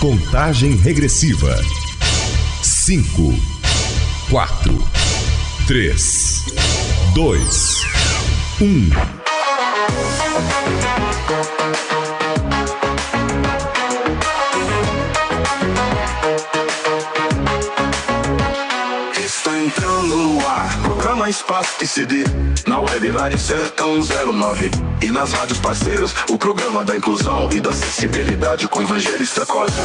Contagem regressiva. 5, 4, 3, 2, 1. Está entrando no ar, programa Espaço PCD, na web Rádio Sertão 09 e nas rádios parceiras, o programa da inclusão e da acessibilidade com o Evangelista Cosme.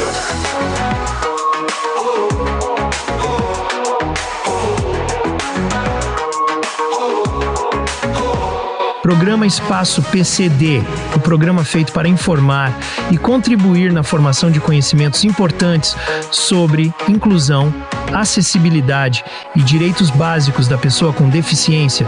Programa Espaço PCD, o programa feito para informar e contribuir na formação de conhecimentos importantes sobre inclusão, acessibilidade e direitos básicos da pessoa com deficiência.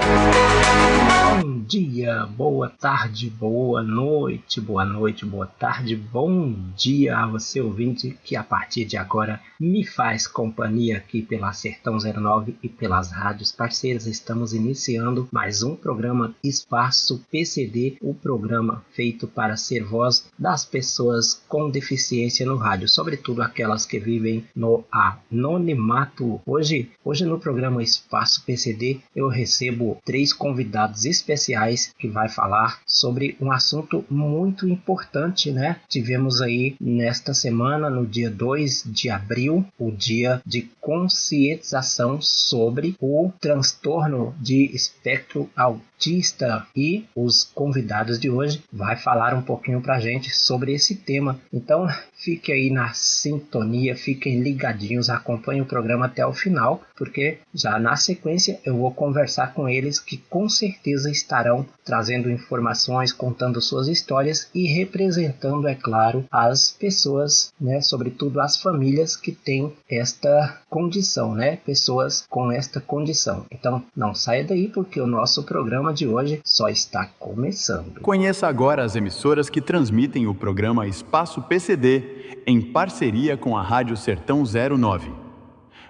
Bom dia, boa tarde, boa noite, boa tarde, bom dia a você ouvinte que a partir de agora me faz companhia aqui pela Sertão 09 e pelas rádios parceiras. Estamos iniciando mais um programa Espaço PCD, o programa feito para ser voz das pessoas com deficiência no rádio, sobretudo aquelas que vivem no anonimato. Hoje no programa Espaço PCD eu recebo 3 convidados especiais que vai falar sobre um assunto muito importante, né? Tivemos aí nesta semana, no dia 2 de abril, o dia de conscientização sobre o transtorno de espectro autista, e os convidados de hoje vai falar um pouquinho pra gente sobre esse tema. Então fique aí na sintonia, fiquem ligadinhos, acompanhem o programa até o final, porque já na sequência eu vou conversar com eles, que com certeza estarão trazendo informações, contando suas histórias e representando, é claro, as pessoas, né, sobretudo as famílias que têm esta condição, né, pessoas com esta condição. Então não saia daí, porque o nosso programa de hoje só está começando. Conheça agora as emissoras que transmitem o programa Espaço PCD em parceria com a Rádio Sertão 09.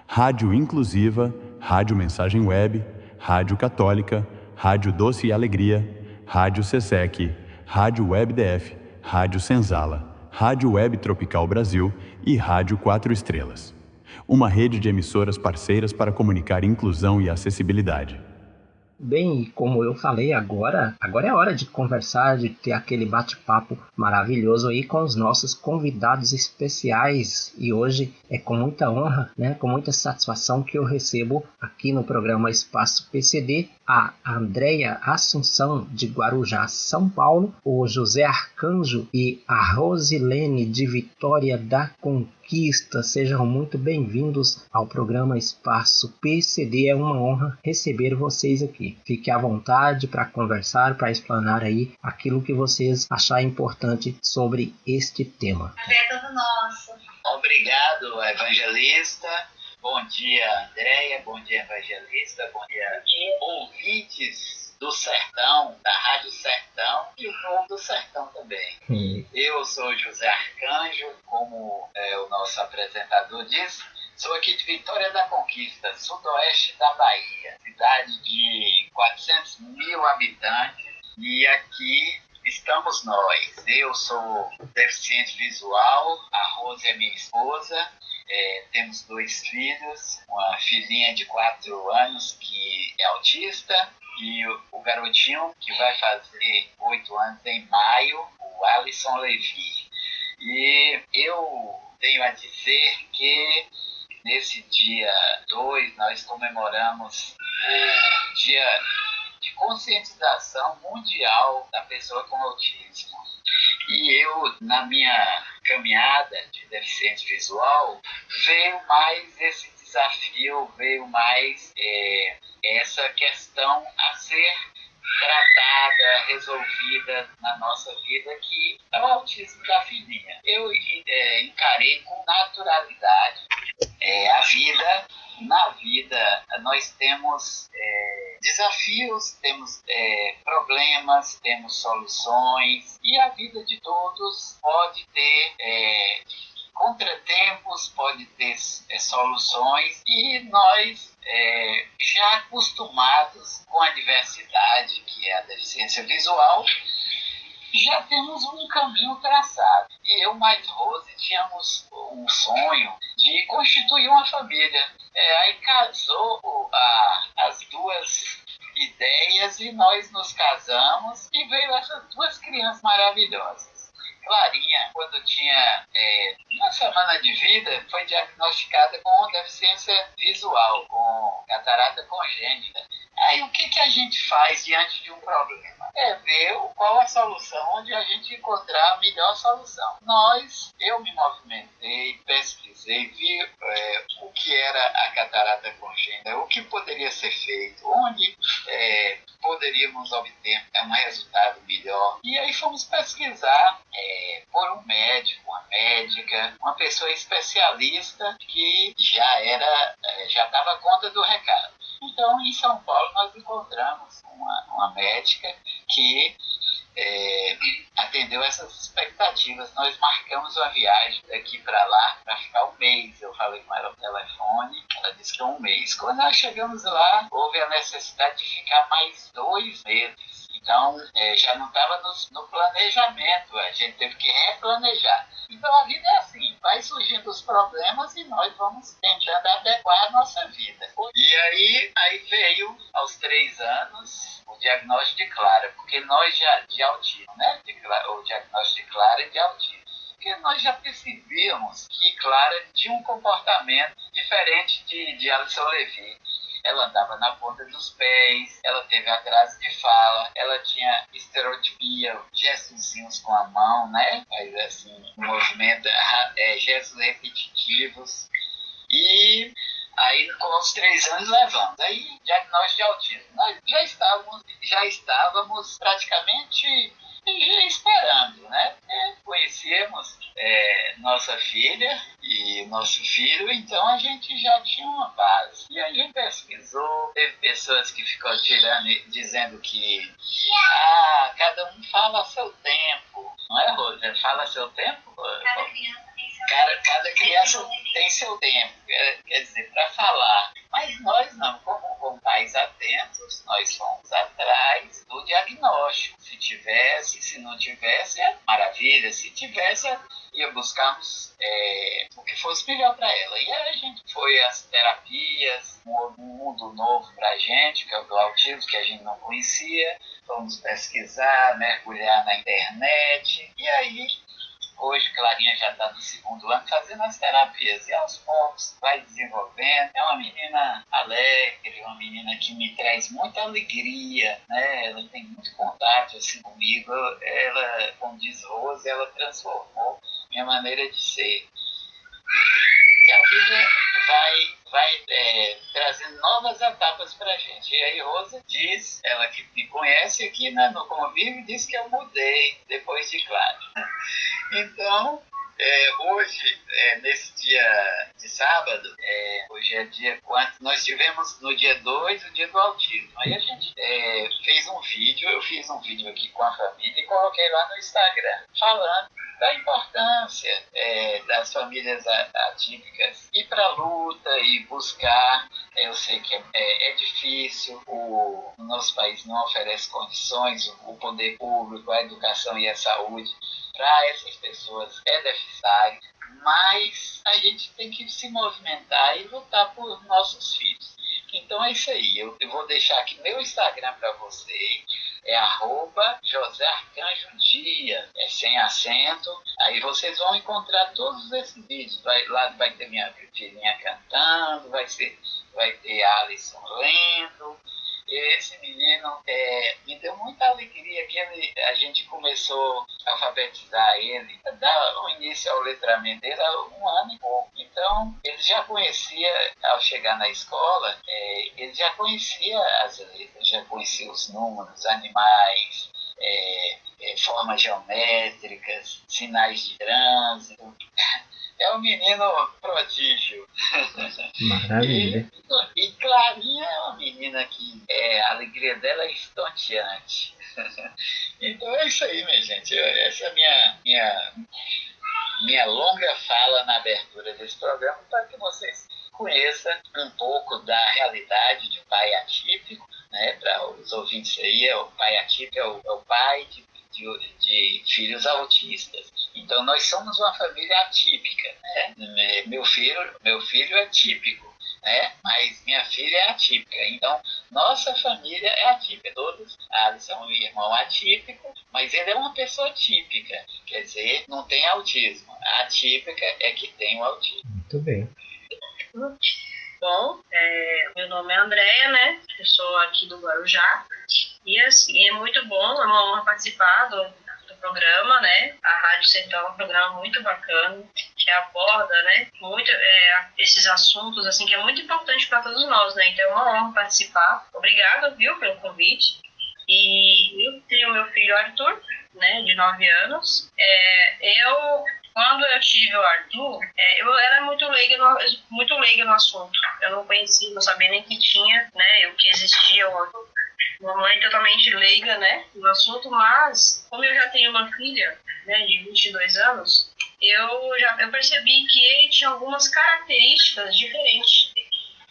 Rádio Inclusiva, Rádio Mensagem Web, Rádio Católica, Rádio Doce e Alegria, Rádio Sesec, Rádio Web DF, Rádio Senzala, Rádio Web Tropical Brasil e Rádio 4 Estrelas. Uma rede de emissoras parceiras para comunicar inclusão e acessibilidade. Bem, como eu falei, agora é hora de conversar, de ter aquele bate-papo maravilhoso aí com os nossos convidados especiais. E hoje é com muita honra, né, com muita satisfação que eu recebo aqui no programa Espaço PCD a Andréia Assunção, de Guarujá, São Paulo, o José Arcanjo e a Rosilene, de Vitória da Conquista. Sejam muito bem-vindos ao programa Espaço PCD. É uma honra receber vocês aqui. Fique à vontade para conversar, para explanar aí aquilo que vocês acharem importante sobre este tema. É todo nosso. Obrigado, evangelista. Bom dia, Andréia. Bom dia, evangelista. Bom dia, ouvintes do Sertão, da Rádio Sertão e o povo do Sertão também. Eu sou José Arcanjo, como o nosso apresentador disse. Sou aqui de Vitória da Conquista, sudoeste da Bahia, cidade de 400 mil habitantes, e aqui estamos nós. Eu sou deficiente visual, a Rose é minha esposa, temos 2 filhos, uma filhinha de 4 anos que é autista, e o garotinho que vai fazer 8 anos em maio, o Alisson Levi. E eu tenho a dizer que nesse dia 2 nós comemoramos o Dia de Conscientização Mundial da Pessoa com Autismo. E eu, na minha caminhada de deficiente visual, veio mais esse desafio, veio mais essa questão a ser tratada, resolvida na nossa vida, que é o autismo da filhinha. Eu encarei com naturalidade na vida nós temos desafios, temos problemas, temos soluções, e a vida de todos pode ter contratempos, pode ter soluções, e nós já acostumados com a diversidade, que é a deficiência visual, já temos um caminho traçado. E eu mais Rose tínhamos um sonho de constituir uma família. Aí casou as duas ideias e nós nos casamos e veio essas duas crianças maravilhosas. Clarinha, quando tinha uma semana de vida, foi diagnosticada com deficiência visual, com catarata congênita. Aí o que a gente faz diante de um problema? É ver qual a solução, onde a gente encontrar a melhor solução. Eu me movimentei, pesquisei, vi o que era a catarata congênita, o que poderia ser feito, onde poderíamos obter um resultado melhor. E aí fomos pesquisar por um médico, uma médica, uma pessoa especialista que já dava conta do recado. Então, em São Paulo, nós encontramos uma médica que atendeu essas expectativas. Nós marcamos uma viagem daqui para lá para ficar um mês. Eu falei com ela no telefone, ela disse que é um mês. Quando nós chegamos lá, houve a necessidade de ficar mais 2 meses. Então, já não estava no planejamento, a gente teve que replanejar. Então, a vida é assim, vai surgindo os problemas e nós vamos tentando adequar a nossa vida. E aí veio, aos 3 anos, o diagnóstico de Clara, porque nós já, de autismo, né? O diagnóstico de Clara e de autismo. Porque nós já percebíamos que Clara tinha um comportamento diferente de Alisson Levi. Ela andava na ponta dos pés, ela teve atraso de fala, ela tinha estereotipia, gestozinhos com a mão, né? Faz assim, movimento, gestos repetitivos. E aí, com os 3 anos, levamos. Aí, diagnóstico de autismo. Nós já estávamos praticamente esperando, né? Conhecíamos nossa filha e nosso filho, então a gente já tinha uma base. E a gente pesquisou, teve pessoas que ficam dizendo que cada um fala a seu tempo. Não é, Rosa? Fala a seu tempo? Cada criança tem seu tempo, quer dizer, para falar. Mas nós não, como pais atentos, nós fomos atrás do diagnóstico. Se tivesse, se não tivesse, é maravilha. Se tivesse, ia buscarmos o que fosse melhor para ela. E aí a gente foi às terapias, um mundo novo para a gente, que é o do autismo, que a gente não conhecia. Fomos pesquisar, mergulhar na internet. E aí, hoje, Clarinha já está no 2º ano fazendo as terapias e aos poucos vai desenvolvendo. É uma menina alegre, uma menina que me traz muita alegria, né? Ela tem muito contato assim, comigo. Ela, como diz Rose, ela transformou minha maneira de ser. E a vida vai trazendo novas etapas para a gente. E aí Rosa diz, ela que me conhece aqui no convívio, diz que eu mudei depois de Clara. Então, hoje, nesse dia de sábado, hoje é dia 4, nós tivemos no dia 2 o dia do autismo. Aí a gente fez um vídeo, eu fiz um vídeo aqui com a família e coloquei lá no Instagram, falando da importância das famílias atípicas ir para a luta e buscar. Eu sei que é difícil, o nosso país não oferece condições, o poder público, a educação e a saúde para essas pessoas é deficitário, mas a gente tem que se movimentar e lutar por nossos filhos. Então é isso aí, eu vou deixar aqui meu Instagram para vocês, @JoséArcanjoDia, sem acento. Aí vocês vão encontrar todos esses vídeos. Lá vai ter minha filhinha cantando, vai ter Alisson lendo. Esse menino me deu muita alegria que a gente começou a alfabetizar ele, dar um início ao letramento dele há 1 ano e pouco. Então, ele já conhecia, ao chegar na escola, ele já conhecia as letras, já conhecia os números, animais, formas geométricas, sinais de trânsito. É um menino prodígio. Maravilha. E Clarinha é uma menina que a alegria dela é estonteante. Então é isso aí, minha gente. Essa é minha longa fala na abertura desse programa, para que vocês conheçam um pouco da realidade de um pai atípico, né? Para os ouvintes aí, o pai atípico é o pai de filhos autistas. Então nós somos uma família atípica, né? Meu filho é típico, né? Mas minha filha é atípica. Então nossa família é atípica. Todos, Alisson é um irmão atípico, mas ele é uma pessoa típica. Quer dizer, não tem autismo. A atípica é que tem o autismo. Muito bem. Bom, meu nome é Andréia, né? Eu sou aqui do Guarujá. E assim, é muito bom, é uma honra participar do programa, né? A Rádio Sertão é um programa muito bacana, que aborda, né, muito esses assuntos, assim, que é muito importante para todos nós, né? Então é uma honra participar. Obrigada, viu, pelo convite. E eu tenho meu filho Arthur, né, de 9 anos. Quando eu tive o Arthur, eu era muito leiga no assunto. Eu não conhecia, não sabia nem que tinha, né, o que existia o Arthur. Uma mãe totalmente leiga, né, no assunto, mas como eu já tenho uma filha, né, de 22 anos, eu percebi que ele tinha algumas características diferentes.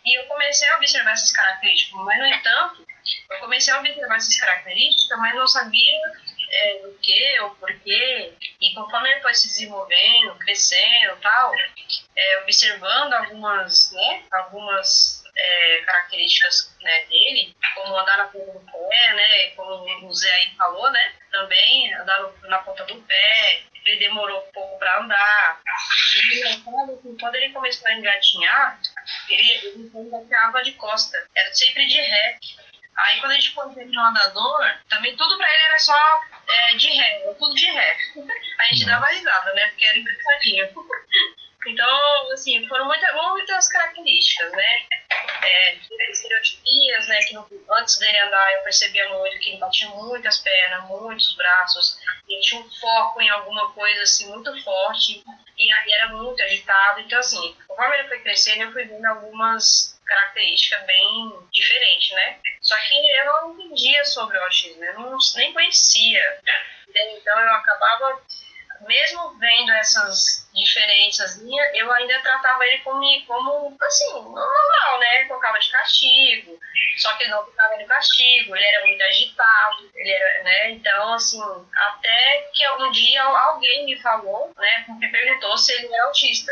E eu comecei a observar essas características, mas, no entanto, eu comecei a observar essas características, mas não sabia o que, o porquê. E conforme ele foi se desenvolvendo, crescendo e tal, observando algumas características, né, dele, como andar na ponta do pé, né, como o Zé aí falou, né, também andar na ponta do pé. Ele demorou um pouco para andar. E quando ele começou a engatinhar, ele engatinhava de costa, era sempre de ré. Aí quando a gente pôs ele no andador, também tudo para ele era só de ré, tudo de ré. A gente dava risada, né, porque era engraçadinho. Então, assim, foram muitas características, né? Estereotipias, né? Que antes dele andar eu percebia muito que ele batia muitas pernas, muitos braços. Ele tinha um foco em alguma coisa, assim, muito forte. E era muito agitado. Então, assim, conforme ele foi crescendo, eu fui vendo algumas características bem diferentes, né? Só que eu não entendia sobre o autismo, eu nem conhecia. Então, eu acabava, mesmo vendo essas diferenças minhas, eu ainda tratava ele como assim, normal, né? Colocava de castigo, só que ele não ficava de castigo, ele era muito agitado, ele era, né? Então, assim, até que um dia alguém me falou, né? Me perguntou se ele era autista.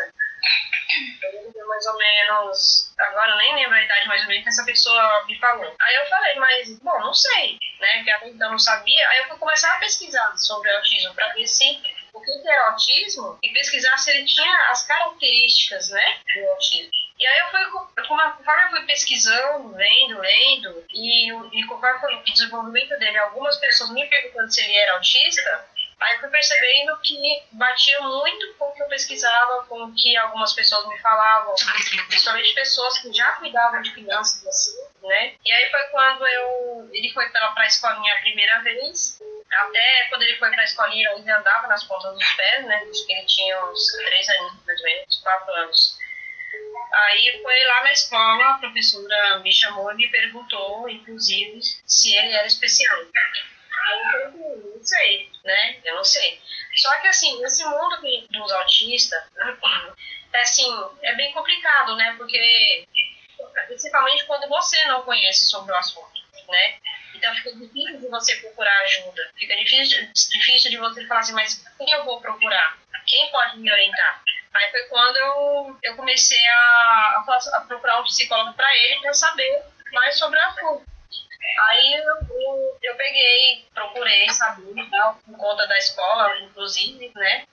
Eu mais ou menos, agora eu nem lembro a idade mais ou menos que essa pessoa me falou. Aí eu falei, mas, bom, não sei, né? Porque até então eu não sabia. Aí eu fui começar a pesquisar sobre autismo para ver o que era autismo e pesquisar se ele tinha as características, né, do autismo. E aí conforme eu fui pesquisando, lendo, e conforme foi o desenvolvimento dele, algumas pessoas me perguntando se ele era autista, aí eu fui percebendo que batia muito com o que eu pesquisava, com o que algumas pessoas me falavam, principalmente pessoas que já cuidavam de crianças assim, né? E aí foi quando ele foi para a escolinha a primeira vez. Até quando ele foi para a escolinha, ele andava nas pontas dos pés, né? Acho que ele tinha uns 3 anos, mais ou menos, 4 anos. Aí foi lá na escola, a professora me chamou e me perguntou, inclusive, se ele era especial. Aí eu falei, não sei, né? Eu não sei. Só que, assim, nesse mundo dos autistas, assim, é bem complicado, né? Porque, principalmente quando você não conhece sobre o assunto, né? Então fica difícil de você procurar ajuda. Fica difícil de você falar assim, mas quem eu vou procurar? Quem pode me orientar? Aí foi quando eu comecei a procurar um psicólogo para ele, para saber mais sobre o assunto. Aí eu procurei saber, por conta da escola, inclusive, né?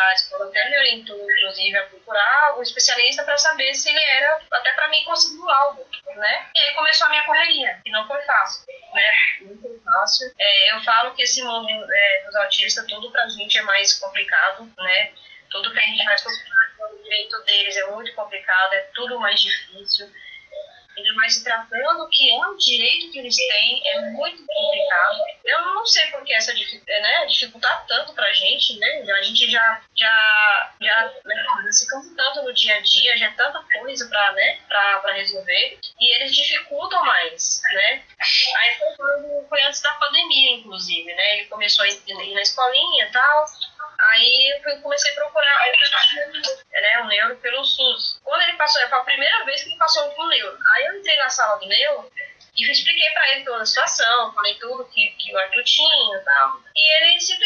A escola até me orientou, inclusive, a procurar um especialista para saber se ele era, até para mim conseguir algo, né? E aí começou a minha correria, que não foi fácil, né? Não foi fácil. Eu falo que esse mundo dos autistas, tudo pra gente é mais complicado, né? Tudo que a gente vai sofrer, o direito deles é muito complicado, é tudo mais difícil. Ainda mais se tratando que é um direito que eles têm, é muito complicado. Eu não sei por que essa dificultar tanto pra gente, né? A gente já se cansa tanto no dia a dia, já é tanta coisa pra resolver, e eles dificultam mais, né? Aí foi antes da pandemia, inclusive, né? Ele começou a ir na escolinha e tal. Aí eu comecei a procurar o neuro pelo SUS. Quando ele passou, foi a primeira vez que ele passou pro neuro. Aí eu entrei na sala do neuro e expliquei pra ele toda a situação, falei tudo que o Arthur tinha e tal. E ele se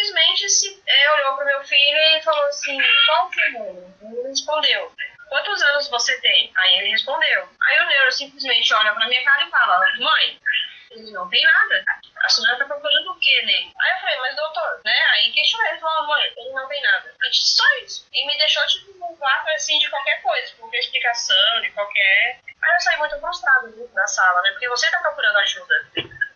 Ele respondeu. Quantos anos você tem? Aí ele respondeu. Aí o neuro simplesmente olha pra minha cara e fala, mãe, ele não tem nada. A senhora tá procurando o quê nele? Aí eu falei, mas doutor, né? Aí questionei, ele falou, mãe, ele não tem nada. Eu disse, só isso. E me deixou, tipo, um vácuo, assim, de qualquer coisa, de qualquer explicação, de qualquer... Aí eu saí muito frustrada da sala, né? Porque você tá procurando ajuda,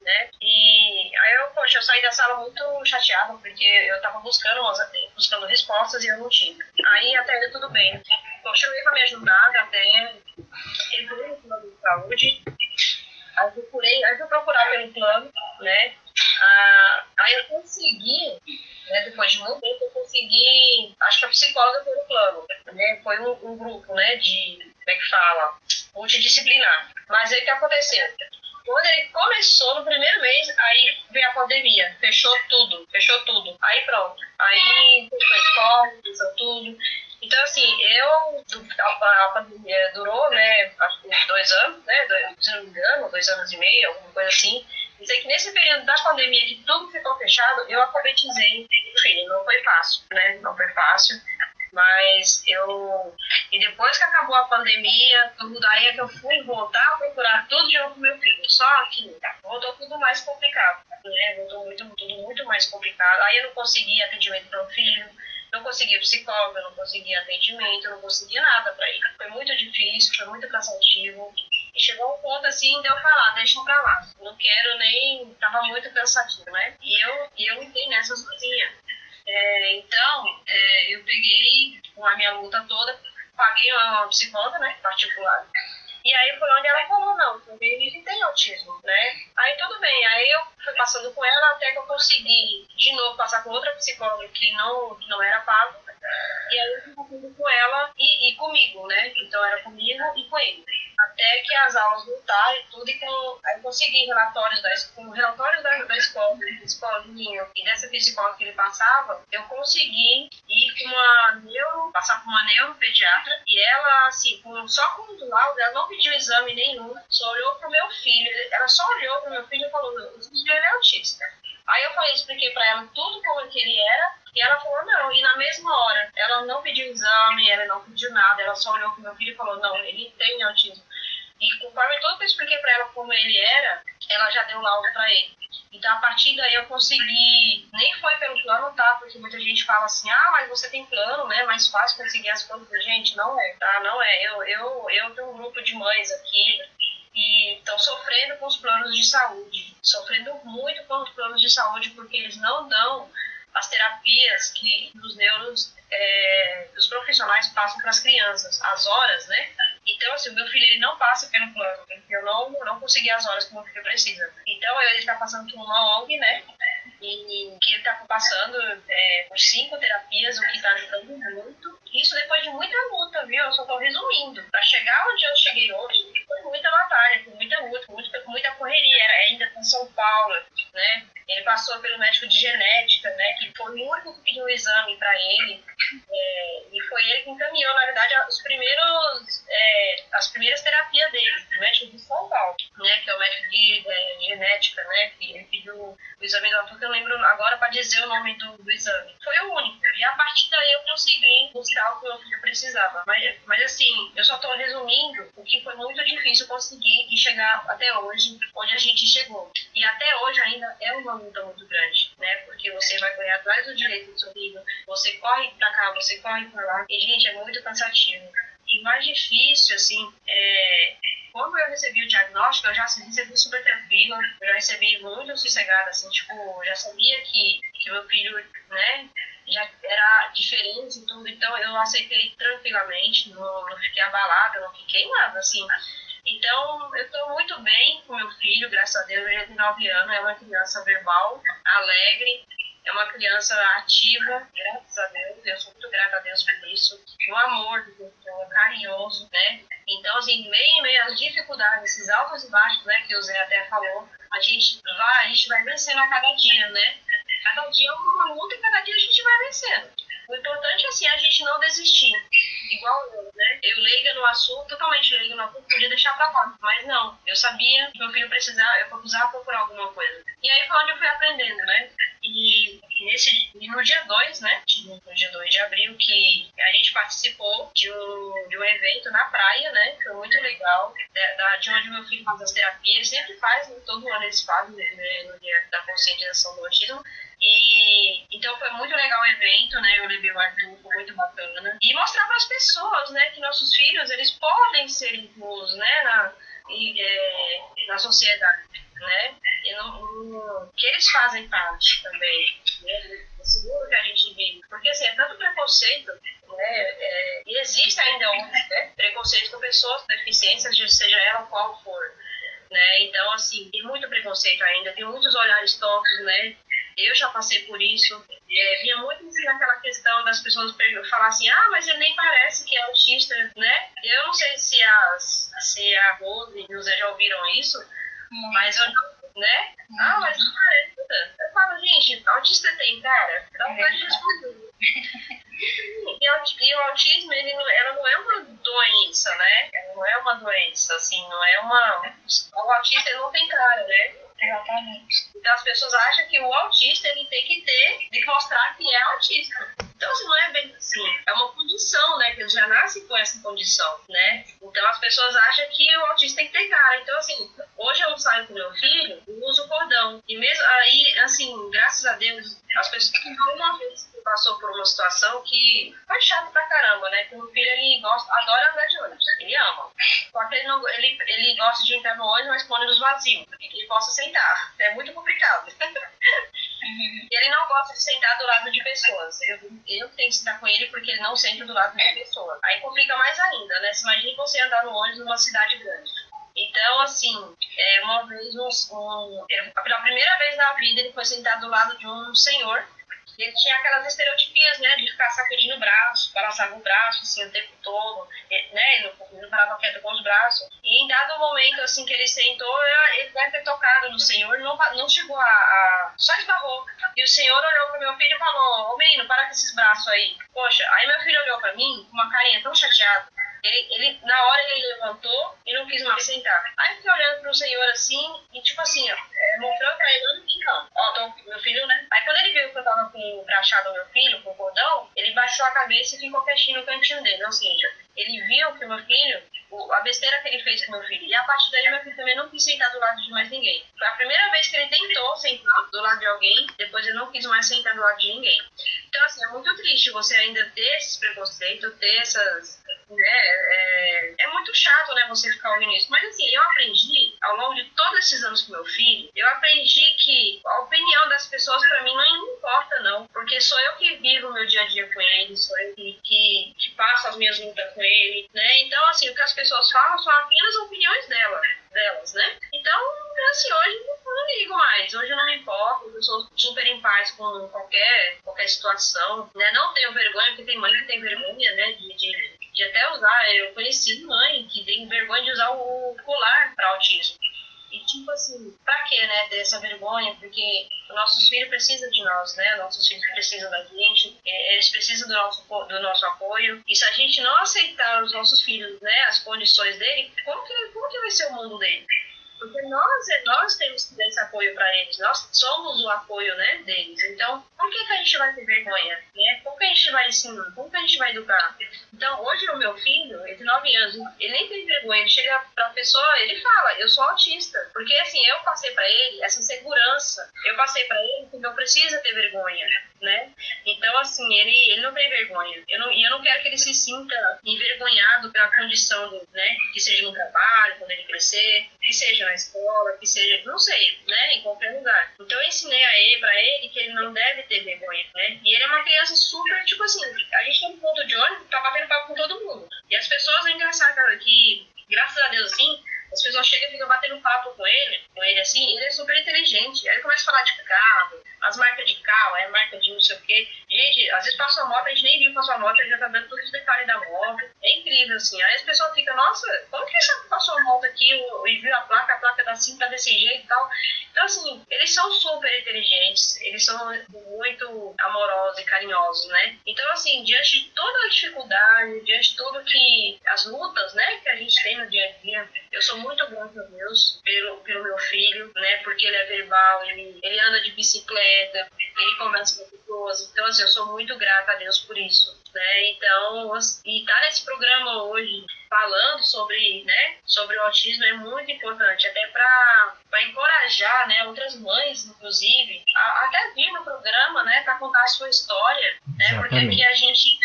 né? E aí eu saí da sala muito chateada, porque eu tava buscando respostas e eu não tinha. Aí até aí tudo bem. Eu chamei pra me ajudar, até entrei no plano de saúde. Aí eu fui procurar pelo plano, né? Aí eu consegui, né, depois de muito tempo, eu consegui, acho que a psicóloga pelo plano, né? Foi um grupo, né, de, como é que fala, multidisciplinar. Mas aí o que aconteceu? Quando ele começou, no primeiro mês, aí veio a pandemia, fechou tudo. Aí pronto, aí fechou a escola, fechou tudo. Então, assim, a pandemia durou, né, acho que 2 anos, né, se não me engano, 2 anos e meio, alguma coisa assim. E sei que nesse período da pandemia, que tudo ficou fechado, eu alfabetizei o filho. Não foi fácil, né, não foi fácil. Mas e depois que acabou a pandemia, tudo, aí é que eu fui voltar a procurar tudo de novo pro meu filho. Só que voltou tudo mais complicado, né? Voltou tudo muito mais complicado. Aí eu não conseguia atendimento para o filho, não conseguia psicólogo, não conseguia atendimento, não conseguia nada para ele. Foi muito difícil, foi muito cansativo. E chegou um ponto assim de eu falar, deixa pra lá. Não quero nem... Tava muito cansativo, né? E eu entrei nessa sozinha. Então, eu peguei com a minha luta toda, paguei uma psicóloga, né, particular. E aí foi onde ela falou, não, ele tem autismo, né? Aí tudo bem, aí eu fui passando com ela até que eu consegui de novo passar com outra psicóloga que não era pago. E aí eu fui passando com ela e comigo, né? Então era comigo e com ele. Até que as aulas voltaram e tudo, aí eu consegui relatórios da escola, escolinha, e dessa psicóloga que ele passava, eu consegui ir passar por uma neuropediatra, e ela, assim, só com o laudo, ela não pediu exame nenhum, só olhou pro meu filho, ela só olhou pro meu filho e falou, o filho é autista. Aí eu expliquei pra ela tudo como que ele era, e ela falou, não, e na mesma hora, ela não pediu exame, ela não pediu nada, ela só olhou pro meu filho e falou, não, ele tem autismo. E conforme tudo que eu expliquei pra ela como ele era, ela já deu laudo pra ele. Então, a partir daí eu consegui, nem foi pelo plano, tá? Porque muita gente fala assim, mas você tem plano, né? Mais fácil conseguir as coisas. Gente, não é, tá? Não é. Eu tenho um grupo de mães aqui e estão sofrendo com os planos de saúde. Sofrendo muito com os planos de saúde porque eles não dão as terapias que os neuros, os profissionais passam para as crianças, as horas, né? Então, assim, o meu filho ele não passa pelo plano, porque eu não consegui as horas que o meu filho precisa. Então, ele está passando por uma ONG, né? E que ele está passando por 5 terapias, o que está ajudando muito. Isso depois de muita luta, viu? Eu só estou resumindo. Para chegar onde eu cheguei hoje, foi muita batalha, foi muita luta, muita correria. Era ainda com São Paulo, né? Ele passou pelo médico de genética, né? Que foi o único que pediu um exame para ele. E foi ele que encaminhou, na verdade, as primeiras terapias dele, o médico de São Paulo, né? Que é o médico de genética, né? Que ele pediu o exame do autor, que eu lembro agora para dizer o nome do exame. Foi o único. E a partir daí eu consegui buscar o que o meu filho precisava. Mas assim, eu só estou resumindo o que foi muito difícil conseguir e chegar até hoje, onde a gente chegou. E até hoje ainda é uma luta muito grande, né? Porque você vai correr atrás do direito do seu filho, você corre pra cá, você corre pra lá. E, gente, é muito cansativo. E mais difícil, assim, quando eu recebi o diagnóstico, eu já recebi super tranquila, eu já recebi muito sossegada, assim, tipo, já sabia que meu filho, né, já era diferente e tudo, então eu aceitei tranquilamente, não fiquei abalada, não fiquei nada, assim. Então, eu estou muito bem com meu filho, graças a Deus, ele tem 9 anos, é uma criança verbal, alegre, é uma criança ativa, graças a Deus, eu sou muito grata a Deus por isso, um amor, carinhoso, né? Então, assim, meio às dificuldades, esses altos e baixos, né, que o Zé até falou, a gente vai vencendo a cada dia, né? Cada dia é uma luta e cada dia a gente vai vencendo. O importante é, assim, a gente não desistir. Igual eu, né? Eu leiga no assunto, totalmente leiga no assunto, podia deixar pra lá. Mas não, eu sabia que meu filho precisava procurar alguma coisa. E aí foi onde eu fui aprendendo, né? E no dia 2, né? No dia 2 de abril, que a gente participou de um evento na praia, né? Que foi muito legal, de onde meu filho faz as terapias. Ele sempre faz, né, todo ano eles fazem, né, no dia da conscientização do autismo. E então foi muito legal o evento, né? Eu levei o Arthur, foi muito bacana. E mostrar para as pessoas, né, que nossos filhos, eles podem ser inclusos, né, na sociedade, né? Que eles fazem parte também, né? Esse mundo que a gente vive. Porque assim, é tanto preconceito, né? E existe ainda né, preconceito com pessoas com deficiências, seja ela qual for, né? Então, assim, tem muito preconceito ainda, tem muitos olhares tortos, né? Eu já passei por isso. Vinha muito assim, naquela questão das pessoas falar assim, mas ele nem parece que é autista, né? Eu não sei se a Rose e o Zé já ouviram isso, mas eu não, né? Mas não parece. Eu falo, gente, autista tem cara? Dá vontade de responder. E o autismo, ela não é uma doença, né? Ela não é uma doença, assim, não é uma... O autista, ele não tem cara, né? Exatamente. Então as pessoas acham que o autista, ele tem que mostrar que é autista. Então, assim, não é bem assim. É uma condição, né? Que eles já nascem com essa condição, né? Então as pessoas acham que o autista tem que ter cara. Então, assim, hoje eu saio com meu filho, eu uso o cordão. E mesmo aí, assim, graças a Deus, as pessoas que uma vez passou por uma situação que foi chato pra caramba, né? Que o meu filho, ele adora andar de ônibus, ele ama. Só que ele gosta de entrar no ônibus, mas com o ônibus vazio, e que ele possa sentar. É muito complicado. E ele não gosta de sentar do lado de pessoas. Eu tenho que sentar com ele porque ele não senta do lado de pessoas. Aí complica mais ainda, né? Você imagina você andar no ônibus numa cidade grande. Então, assim, uma vez, pela primeira vez na vida, ele foi sentado do lado de um senhor. Ele tinha aquelas estereotipias, né, de ficar sacudindo o braço, balançava o braço, assim, o tempo todo, né, ele não parava quieto com os braços. E em dado momento, assim, que ele sentou, ele deve ter tocado no senhor, não chegou só esbarrou. E o senhor olhou para meu filho e falou, ô menino, para com esses braços aí. Poxa, aí meu filho olhou para mim com uma carinha tão chateada. Na hora ele levantou e não quis mais sentar. Aí eu fiquei olhando pro senhor assim, e tipo assim, mostrando pra ele, não, meu filho, né? Aí quando ele viu que eu tava com o crachá do meu filho, com o cordão, ele baixou a cabeça e ficou quietinho no cantinho dele. Ou seja, ele viu que o meu filho, a besteira que ele fez com o meu filho. E a partir daí, meu filho também não quis sentar do lado de mais ninguém. Foi a primeira vez que ele tentou sentar do lado de alguém, depois ele não quis mais sentar do lado de ninguém. Então, assim, é muito triste você ainda ter esses preconceitos, ter essas... né, é muito chato, né, você ficar ouvindo isso. Mas, assim, eu aprendi, ao longo de todos esses anos com meu filho, eu aprendi que a opinião das pessoas, pra mim, não importa, não. Porque sou eu que vivo o meu dia a dia com ele, sou eu que passo as minhas lutas com ele, né? Então, assim, o que as pessoas falam são apenas opiniões delas, né? Então, assim, hoje eu não ligo mais, hoje eu não me importo, eu sou super em paz com qualquer situação, né? Não tenho vergonha, porque tem mãe que tem vergonha, né, de até usar. Eu conheci mãe que tem vergonha de usar o colar para autismo. E tipo assim, pra quê, né, ter essa vergonha? Porque os nossos filhos precisam de nós, né? Nossos filhos precisam da gente, eles precisam do nosso apoio. E se a gente não aceitar os nossos filhos, né, as condições dele, como que vai ser o mundo dele? Porque nós temos que dar esse apoio para eles, nós somos o apoio, né, deles. Então, por que a gente vai ter vergonha? Né? Como que a gente vai ensinar? Como que a gente vai educar? Então, hoje o meu filho, ele tem 9 anos, ele nem tem vergonha, ele chega pra pessoa, ele fala, eu sou autista. Porque, assim, eu passei para ele essa segurança, eu passei para ele que não precisa ter vergonha, né? Então, assim, ele não tem vergonha. Eu não quero que ele se sinta envergonhado pela condição, né, que seja no trabalho, quando ele crescer, que seja na escola, que seja, não sei, né, em qualquer lugar. Então eu ensinei pra ele que ele não deve ter vergonha, né, e ele é uma criança super, tipo assim, a gente tem um ponto de ônibus, tá batendo papo com todo mundo, e as pessoas, é engraçado que, graças a Deus, assim, as pessoas chegam e ficam batendo papo com ele assim, ele é super inteligente, aí ele começa a falar de carro, as marcas de carro, marca de não sei o quê, gente, às vezes passa uma moto, a gente nem viu passar a moto, ele já tá dando todos os detalhes detalhe da moto. É incrível, assim. Aí as pessoas ficam, nossa, como que você passou a moto aqui e viu a placa tá assim, tá desse jeito e tal. Então, assim, eles são super inteligentes, eles são muito amorosos e carinhosos, né? Então, assim, diante de toda a dificuldade, diante de tudo que, as lutas, né, que a gente tem no dia a dia, eu sou muito grata a Deus pelo meu filho, né, porque ele é verbal, ele anda de bicicleta, ele conversa com pessoas. Então, assim, eu sou muito grata a Deus por isso, né? Então, e estar nesse programa hoje falando sobre, né, sobre o autismo é muito importante, até para encorajar, né, outras mães, inclusive, até vir no programa, né, para contar a sua história, né, porque aqui a gente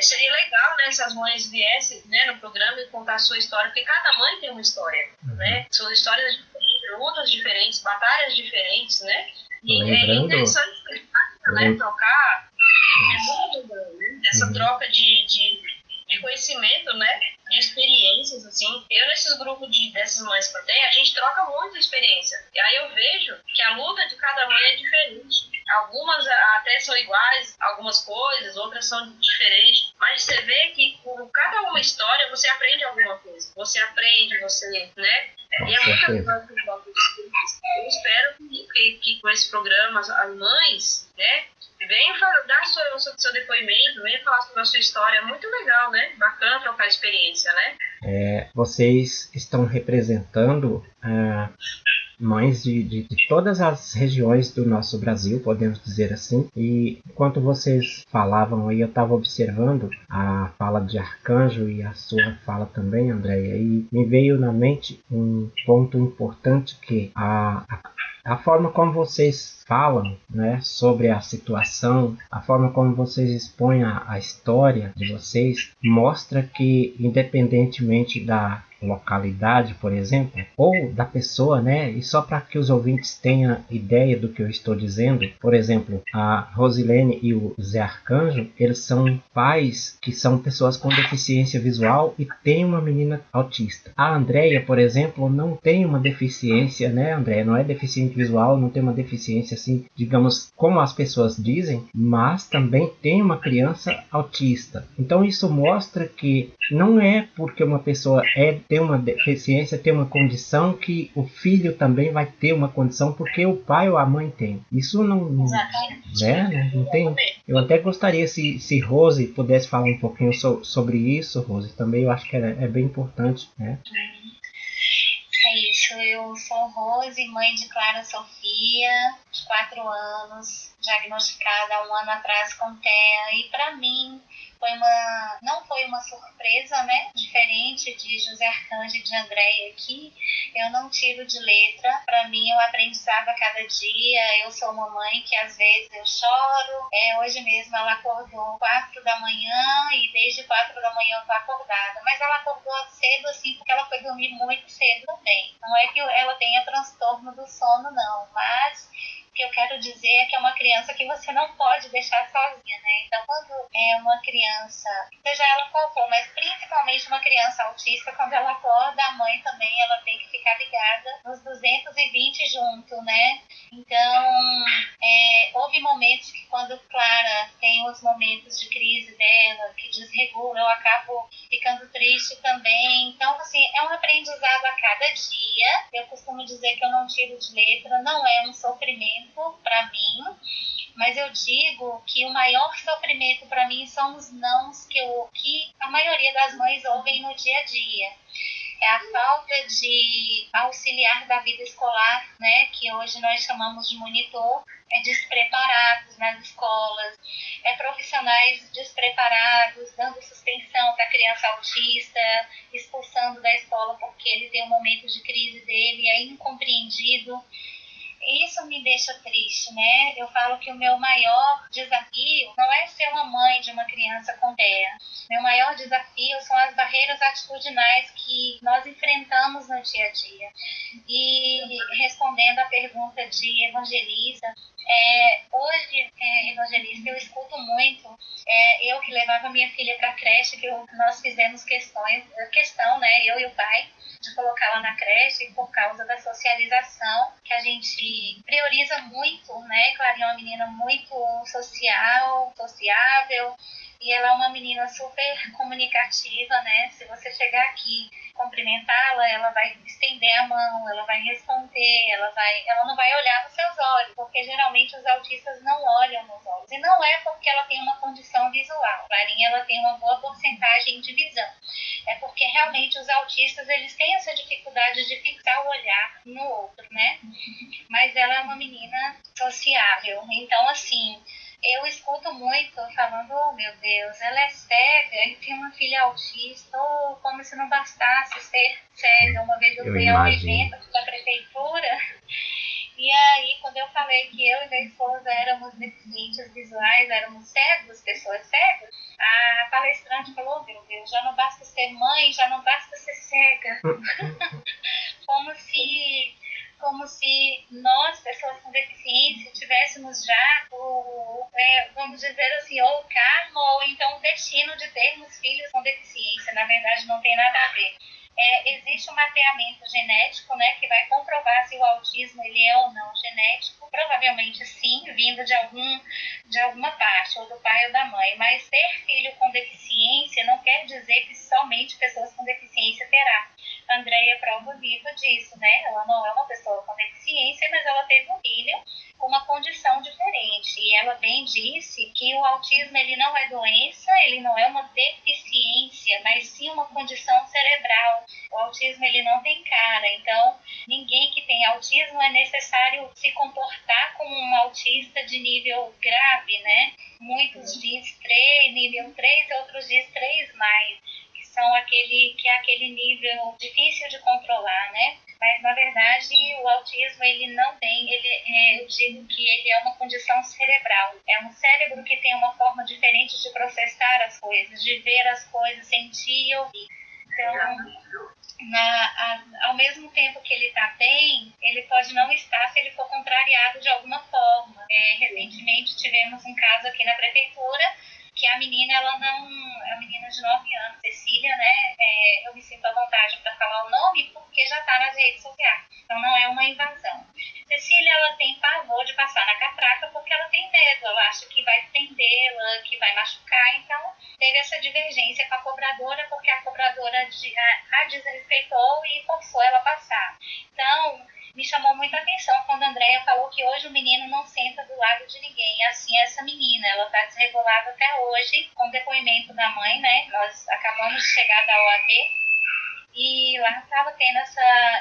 seria legal, né, se as mães viessem, né, no programa e contar a sua história, porque cada mãe tem uma história, né, são histórias diferentes, lutas diferentes, batalhas diferentes, né, e é interessante, né, trocar, é muito bom, né, essa troca de conhecimento, né, de experiências, assim. Eu, nesses grupos dessas mães que eu tenho, a gente troca muito experiência. E aí eu vejo que a luta de cada mãe é diferente. Algumas até são iguais, algumas coisas, outras são diferentes. Mas você vê que por cada uma história você aprende alguma coisa. Você aprende, né? E é muito legal. Eu espero que com esse programa as mães, né, venha dar seu depoimento, venha falar sobre a sua história. É muito legal, né? Bacana trocar experiência, né? Vocês estão representando mães de todas as regiões do nosso Brasil, podemos dizer assim. E enquanto vocês falavam aí, eu estava observando a fala de Arcanjo e a sua fala também, Andréia, e me veio na mente um ponto importante, que a forma como vocês falam, né, sobre a situação, a forma como vocês expõem a história de vocês, mostra que, independentemente da localidade, por exemplo, ou da pessoa, né? E só para que os ouvintes tenham ideia do que eu estou dizendo, por exemplo, a Rosilene e o Zé Arcanjo, eles são pais que são pessoas com deficiência visual e têm uma menina autista. A Andréia, por exemplo, não tem uma deficiência, né, Andréia? Não é deficiente visual, não tem uma deficiência assim, digamos, como as pessoas dizem, mas também tem uma criança autista. Então isso mostra que não é porque uma pessoa tem uma deficiência, tem uma condição, que o filho também vai ter uma condição porque o pai ou a mãe tem. Isso não, né? Não tem. Eu até gostaria se Rose pudesse falar um pouquinho sobre isso, Rose, também eu acho que é bem importante, né? É isso, eu sou Rose, mãe de Clara Sofia, de 4 anos, diagnosticada há 1 ano atrás com TEA, e para mim não foi uma surpresa, né? Diferente de José Arcanjo e de Andréia aqui, eu não tiro de letra. Para mim é um aprendizado a cada dia. Eu sou uma mãe que às vezes eu choro. Hoje mesmo ela acordou 4 da manhã e desde 4 da manhã eu tô acordada. Mas ela acordou cedo assim porque ela foi dormir muito cedo também. Não é que ela tenha transtorno do sono, não, mas o que eu quero dizer é que é uma criança que você não pode deixar sozinha, né? Então, quando é uma criança, seja ela qual for, mas principalmente uma criança autista, quando ela acorda, a mãe também, ela tem que ficar ligada nos 220 junto, né? Então, houve momentos que quando Clara tem os momentos de crise dela, que desregula, eu acabo ficando triste também. Então, assim, é um aprendizado a cada dia. Eu costumo dizer que eu não tiro de letra, não é um sofrimento para mim, mas eu digo que o maior sofrimento para mim são os nãos que a maioria das mães ouvem no dia a dia. É a falta de auxiliar da vida escolar, né, que hoje nós chamamos de monitor, despreparados nas escolas, profissionais despreparados, dando suspensão para criança autista, expulsando da escola porque ele tem um momento de crise dele, é incompreendido. Isso me deixa triste, né? Eu falo que o meu maior desafio não é ser uma mãe de uma criança com TEA. Meu maior desafio são as barreiras atitudinais que nós enfrentamos no dia a dia. E respondendo à pergunta de Evangelista, hoje, Evangelista, eu escuto muito. Eu que levava minha filha para a creche, nós fizemos questão, né? Eu e o pai, de colocá-la na creche por causa da socialização, que a gente prioriza muito, né? Clarinha é uma menina muito sociável, e ela é uma menina super comunicativa, né? Se você chegar aqui cumprimentá-la, ela vai estender a mão, ela vai responder, ela não vai olhar nos seus olhos, porque geralmente os autistas não olham nos olhos. E não é porque ela tem uma condição visual. Clarinha, ela tem uma boa porcentagem de visão. É porque realmente os autistas, eles têm essa dificuldade de fixar o olhar no outro, né? Mas ela é uma menina sociável. Então, assim, eu escuto muito falando, oh meu Deus, ela é cega e tem uma filha autista, ou como se não bastasse ser cega. Uma vez eu fui a um evento da prefeitura, e aí quando eu falei que eu e minha esposa éramos deficientes visuais, éramos cegos, pessoas cegas, a palestrante falou, oh, meu Deus, já não basta ser mãe, já não basta ser cega. Como se nós, pessoas com deficiência, tivéssemos já vamos dizer assim, ou o karma, ou então o destino de termos filhos com deficiência. Na verdade, não tem nada a ver. Existe um mapeamento genético, né, que vai comprovar se o autismo ele é ou não genético. Provavelmente sim, vindo de alguma parte, ou do pai ou da mãe. Mas ter filho com deficiência não quer dizer que somente pessoas com deficiência terá. A Andréia é prova viva disso, né? Ela não é uma pessoa com deficiência, mas ela teve um filho com uma condição diferente. E ela bem disse que o autismo ele não é doença, ele não é uma deficiência, mas sim uma condição cerebral. O autismo ele não tem cara, então ninguém que tem autismo é necessário se comportar como um autista de nível grave, né? Muitos dizem 3, nível 3, outros dizem 3+, que são aquele nível difícil de controlar, né? Mas, na verdade, o autismo, ele não tem, eu digo que ele é uma condição cerebral. É um cérebro que tem uma forma diferente de processar as coisas, de ver as coisas, sentir e ouvir. Então, ao mesmo tempo que ele está bem, ele pode não estar se ele for contrariado de alguma forma. Recentemente, tivemos um caso aqui na prefeitura, que a menina, a menina de 9 anos, Cecília, né, eu me sinto à vontade para falar o nome porque já está nas redes sociais, então não é uma invasão. Cecília, ela tem pavor de passar na catraca porque ela tem medo, ela acha que vai prendê-la, que vai machucar, então teve essa divergência com a cobradora porque a cobradora a desrespeitou e forçou ela a passar. Então, me chamou muita atenção quando a Andréia falou que hoje o menino não senta do lado de ninguém. Assim, essa menina, ela está desregulada até hoje, com depoimento da mãe, né? Nós acabamos de chegar da OAB e lá estava tendo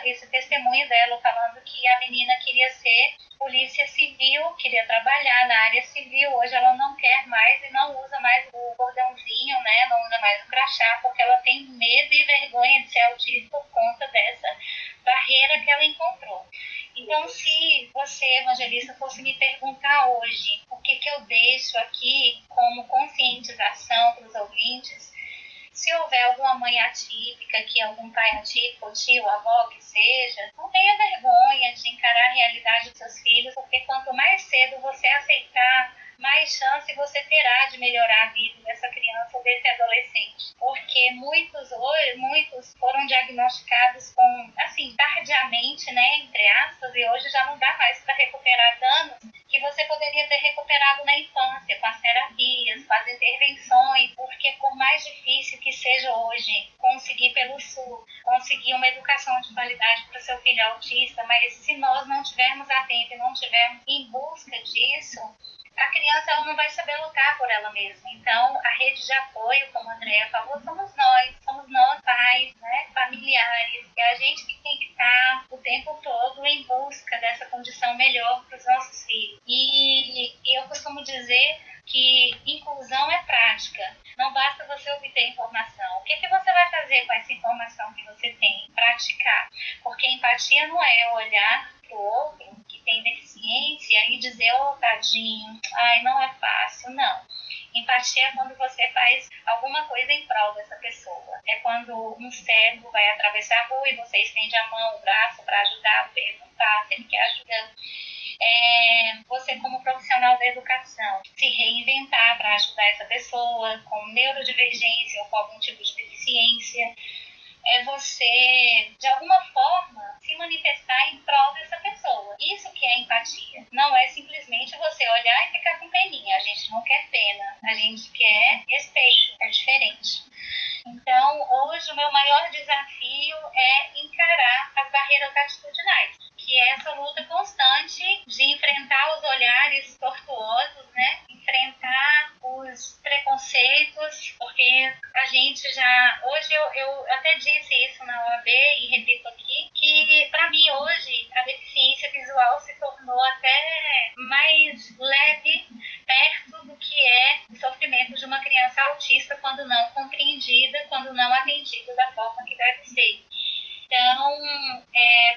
esse testemunho dela falando que a menina queria ser polícia civil, queria trabalhar na área civil. Hoje ela não quer mais e não usa mais o bordãozinho, né? Não usa mais o crachá, porque ela tem medo e vergonha de ser autista por conta dessa barreira que ela encontrou. Então, se você, evangelista, fosse me perguntar hoje o que eu deixo aqui como conscientização para os ouvintes, se houver alguma mãe atípica, que algum pai atípico, tio, avó, que seja, não tenha vergonha de encarar a realidade dos seus filhos, porque quanto mais cedo você aceitar, mais chance você terá de melhorar a vida dessa criança ou desse adolescente. Porque muitos foram diagnosticados com, assim, tardiamente, né, entre aspas, e hoje já não dá mais para recuperar danos que você poderia ter recuperado na infância, com as terapias, com as intervenções, porque por mais difícil que seja hoje conseguir pelo SUS, conseguir uma educação de qualidade para o seu filho autista, mas se nós não tivermos atento e não tivermos em busca disso, a criança ela não vai saber lutar por ela mesma. Então, a rede de apoio, como a Andréia falou, somos nós pais, né, familiares, e a gente que tem que estar o tempo todo em busca dessa condição melhor para os nossos filhos. E eu costumo dizer que inclusão é prática. Não basta você obter informação. O que você vai fazer com essa informação que você tem? Praticar. Porque empatia não é olhar para o outro que tem deficiência e dizer, oh, tadinho, ai, não é fácil. Não. Empatia é quando você faz alguma coisa em prol dessa pessoa. É quando um cego vai atravessar a rua e você estende a mão, o braço para ajudar, perguntar se ele quer ajuda. Você, como profissional da educação, se reinventar para ajudar essa pessoa com neurodivergência ou com algum tipo de deficiência. é você, de alguma forma, se manifestar em prol dessa pessoa. Isso que é empatia. Não é simplesmente você olhar e ficar com peninha. A gente não quer pena, a gente quer respeito. É diferente. Então, hoje, o meu maior desafio é encarar as barreiras atitudinais, que é essa luta constante de enfrentar os olhares tortuosos, né? Enfrentar os preconceitos, porque a gente já... Hoje eu até disse isso na OAB e repito aqui, que para mim hoje a deficiência visual se tornou até mais leve, perto do que é o sofrimento de uma criança autista quando não compreendida, quando não atendida da forma que deve ser. Então,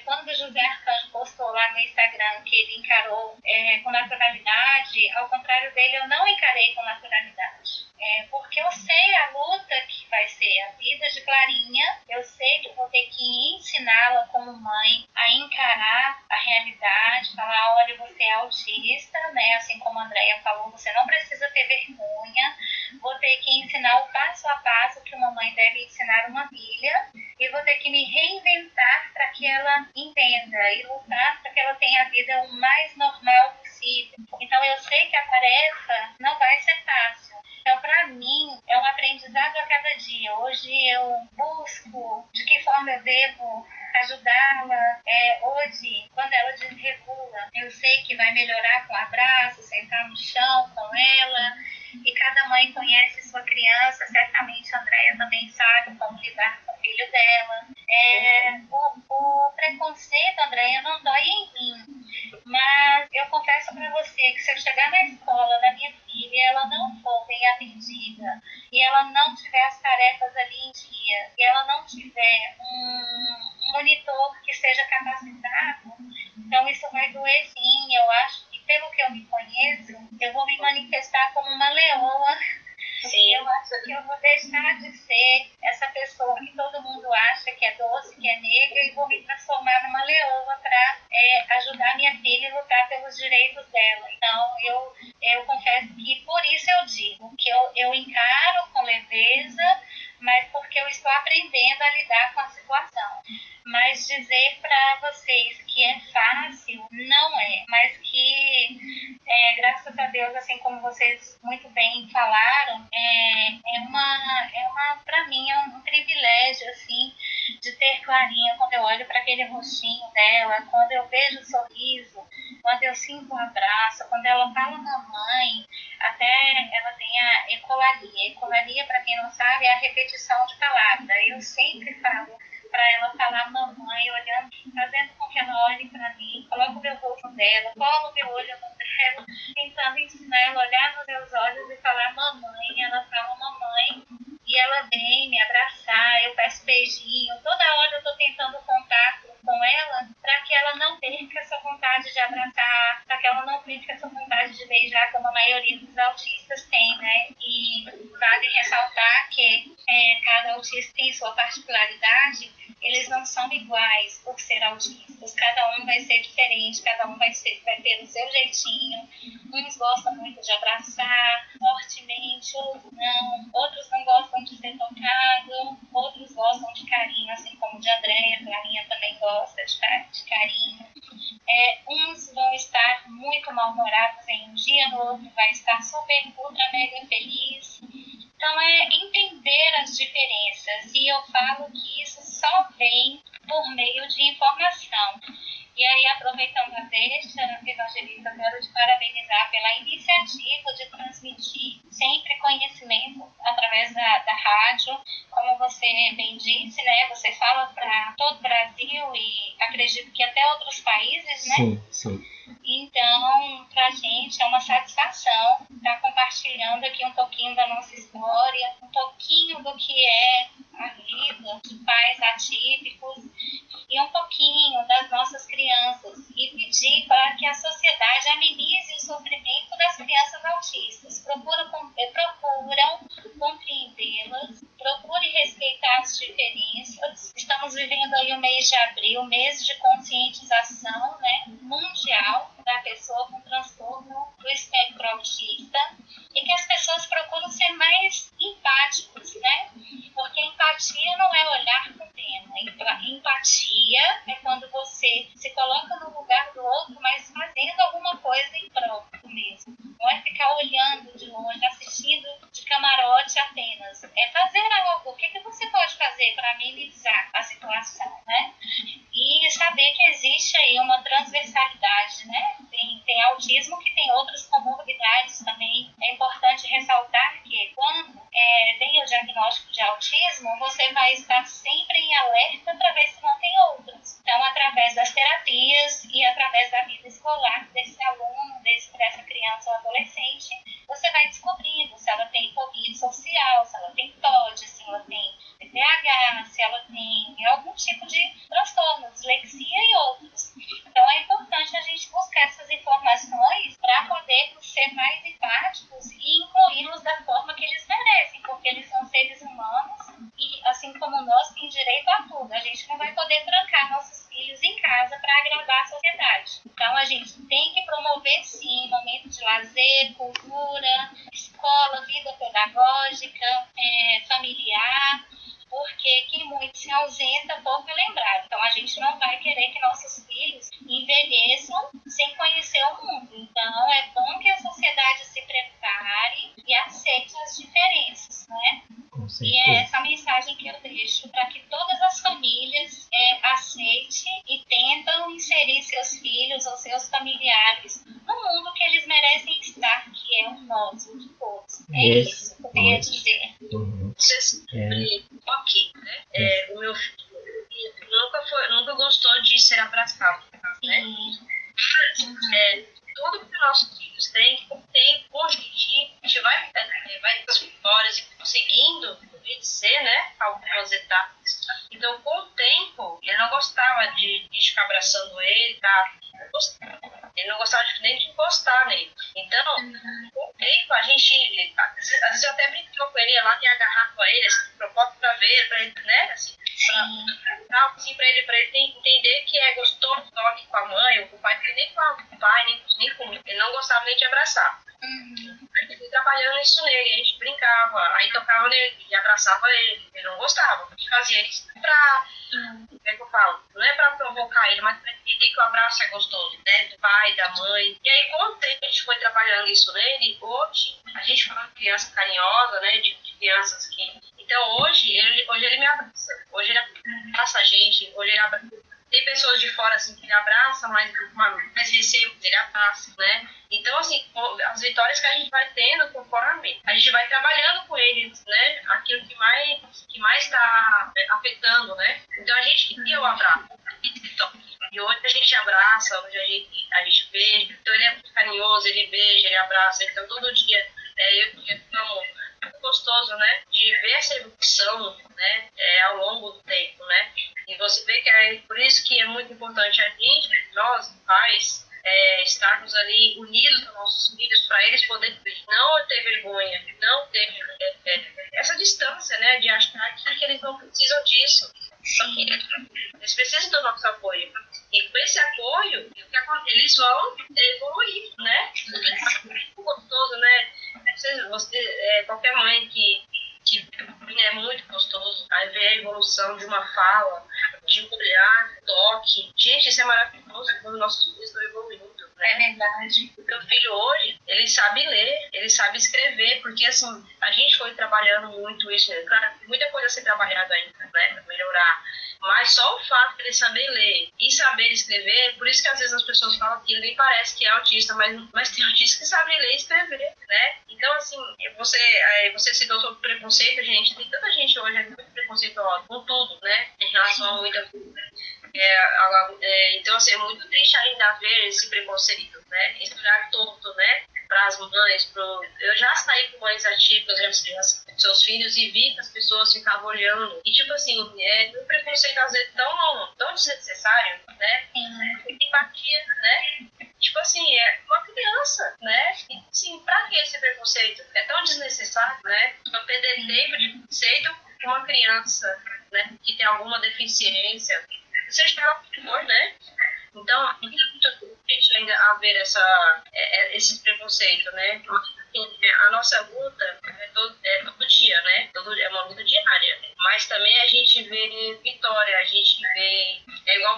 quando o José Arcanjo postou lá no Instagram que ele encarou com naturalidade, ao contrário dele, eu não encarei com naturalidade. Porque eu sei a luta que vai ser a vida de Clarinha, eu sei que vou ter que ensiná-la como mãe a encarar a realidade, falar, olha, você é autista, né? Assim como a Andréia falou, você não precisa ter vergonha, vou ter que ensinar o passo a passo que uma mãe deve ensinar uma filha, e vou ter que me reinventar para que ela entenda e lutar para que ela tenha a vida o mais normal possível. Então eu sei que a tarefa não vai ser fácil. Então, para mim, é um aprendizado a cada dia. Hoje eu busco de que forma eu devo ajudá-la. Hoje, quando ela desregula, eu sei que vai melhorar com um abraço, sentar no chão com ela. E cada mãe conhece sua criança. Certamente a Andréia também sabe como lidar com o filho dela. O preconceito, Andréia, não dói em mim. Mas eu confesso para você que se eu chegar na escola da minha filha e ela não for bem atendida, e ela não tiver as tarefas ali em dia, e ela não tiver um monitor que seja capacitado, então isso vai doer sim. Eu acho que, pelo que eu me conheço, eu vou me manifestar como uma leoa. Sim. Eu acho que eu vou deixar de ser essa pessoa que todo mundo acha que é doce, que é negra, e vou me transformar numa leoa para ajudar minha filha a lutar pelos direitos dela. Então, eu confesso que por isso eu digo que eu encaro com leveza, mas porque eu estou aprendendo a lidar com a situação. Mas dizer para vocês que é fácil, não é. Mas que, graças a Deus, assim como vocês muito bem falaram, para mim, é um privilégio, assim, de ter Clarinha. Quando eu olho para aquele rostinho dela, quando eu vejo o sorriso, quando eu sinto um abraço, quando ela fala mamãe, até ela tem a ecolalia. Ecolalia, para quem não sabe, é a repetição de palavra. Eu sempre falo para ela falar mamãe, olhando, fazendo com que ela olhe para mim, coloco o meu rosto dela, colo o meu olho no dela, tentando ensinar ela a olhar nos meus olhos e falar mamãe. Ela fala mamãe e ela vem me abraçar, eu peço beijinho, toda hora eu estou tentando contato com ela para que ela não perca essa vontade de abraçar, para que ela não perca essa vontade de beijar, como a maioria dos autistas tem, né? E vale ressaltar que cada autista tem sua particularidade, eles não são iguais por ser autistas, cada um vai ser diferente, cada um vai ter o seu jeitinho. Uns gostam muito de abraçar fortemente, outros não gostam de ser tocado, outros gostam de carinho, assim como de Andréia. Clarinha também gosta de carinho. Uns vão estar muito mal-humorados em um dia, no outro vai estar super, ultra, mega feliz. Então, entender as diferenças. E eu falo que isso só vem por meio de informação. E aí, aproveitando a deixa, Evangelista, quero te parabenizar pela iniciativa de transmitir sempre conhecimento através da rádio. Como você bem disse, né? Você fala para todo o Brasil e acredito que até outros países, né? Sim, sim. Então, para a gente é uma satisfação estar compartilhando aqui um pouquinho da nossa história, um pouquinho do que é a vida de pais atípicos e um pouquinho das nossas crianças, e pedir para que a sociedade amenize o sofrimento das crianças autistas. Procuram compreendê-las, procure respeitar as diferenças. Estamos vivendo aí o mês de abril, mês de conscientização, né, mundial da pessoa com transtorno do espectro autista, e que as pessoas procuram ser mais empáticos, né? Porque empatia não é olhar com pena. empatia é quando você se coloca no lugar do outro, mas fazendo alguma coisa em prol mesmo. Não é ficar olhando de longe, assistindo de camarote apenas. É fazer algo. O que você pode fazer para amenizar a situação, né? E saber que existe aí uma transversalidade, né? Tem autismo que tem outras comorbidades também. É importante ressaltar que quando vem o diagnóstico de autismo, você vai estar sempre em alerta para ver se não tem outros. Então, através das terapias e através da vida escolar desse aluno, dessa criança ou adolescente, você vai descobrindo se ela tem fobia social, se ela tem TOD, se ela tem TDAH, se ela tem algum tipo de transtorno, dislexia e outros. Então, é importante a gente buscar essas informações para poder ser mais empáticos e incluí-los da forma que eles merecem, porque eles são seres humanos e, assim como nós, têm direito a tudo. A gente não vai poder trancar nossos filhos em casa para agradar a sociedade. Então, a gente tem que promover, sim, momentos de lazer, cultura, escola, vida pedagógica, familiar, porque quem muito se ausenta, pouco é lembrado. Então, a gente não vai querer que nossos filhos envelheçam sem conhecer o mundo. Então, é bom que a sociedade se prepare e aceite as diferenças, né? E é essa mensagem que eu deixo para que todas as famílias aceitem e tentam inserir seus filhos ou seus familiares no mundo que eles merecem estar, que é o nosso, de todos. É isso que eu queria dizer. Você sempre aqui, né? O meu filho nunca gostou de ser abraçado, né? Tudo que nossos filhos têm, hoje a gente vai das vitórias e conseguindo vencer, né, algumas etapas. Então, com o tempo, ele não gostava de ficar abraçando ele, tá? Ele não gostava nem de encostar nele. Então, com o tempo, a gente, às vezes eu até brincava com ele, ia lá e agarrava ele, assim, propósito pra ver, pra ele, né, assim, pra ele entender que é gostoso toque com a mãe ou com o pai, porque nem com o pai, nem comigo, ele não gostava nem de abraçar. A gente foi trabalhando isso nele, a gente brincava, aí tocava nele e abraçava ele não gostava. A gente fazia isso como é que eu falo? Não é pra provocar ele, mas pra entender que o abraço é gostoso, né? Do pai, da mãe. E aí, com o tempo, a gente foi trabalhando isso nele. Hoje, a gente fala de criança carinhosa, né? De crianças que... Então, hoje ele me abraça. Hoje ele abraça a gente. Hoje ele abraça... Tem pessoas de fora, assim, que ele abraça, mas recebo, ele abraça, né? Então, assim, as vitórias que a gente vai tendo conforme a gente vai trabalhando com eles, né? Aquilo que mais está afetando, né? Então, a gente queria o abraço. E hoje a gente abraça, hoje a gente beija. Então, ele é muito carinhoso, ele beija, ele abraça. Então, todo dia, muito gostoso, né? De ver essa evolução, né? Ao longo do tempo, né? E você vê que é por isso que é muito importante a gente, nós, pais, estarmos ali unidos com nossos filhos para eles poderem não ter vergonha, não ter essa distância, né? De achar que eles não precisam disso. Eles precisam do nosso apoio. E com esse apoio, eles vão evoluir, né? É muito gostoso, né? Qualquer mãe que é muito gostoso, aí ver a evolução de uma fala, de um olhar, toque. Gente, isso é maravilhoso quando nossos filhos estão evoluindo, né? É verdade. Meu filho hoje, ele sabe ler, ele sabe escrever, porque assim, a gente foi trabalhando muito isso, né? Claro, tem muita coisa a ser trabalhada ainda, né? Pra melhorar. Mas só o fato de ele saber ler e saber escrever, por isso que às vezes as pessoas falam que ele nem parece que é autista, mas tem autista que sabe ler e escrever, né? Então, assim, você citou sobre preconceito, gente, tem tanta gente hoje muito preconceituosa com tudo, né? Em relação a muita coisa. Então, assim, é muito triste ainda ver esse preconceito, né? Esse olhar torto, né? Para as mães, eu já saí com mães atípicas, já com seus filhos e vi que as pessoas ficavam olhando. E, tipo assim, um preconceito às vezes tão desnecessário, né? Empatia, né? Tipo assim, é uma criança, né? E, assim, pra que esse preconceito? É tão desnecessário, né? Pra perder tempo de preconceito com uma criança, né? Que tem alguma deficiência, seja lá o que for, né? Então, é muito triste ainda haver esse preconceito, né? A nossa luta é todo dia, né? É uma luta diária. Mas também a gente vê vitória, a gente vê... É igual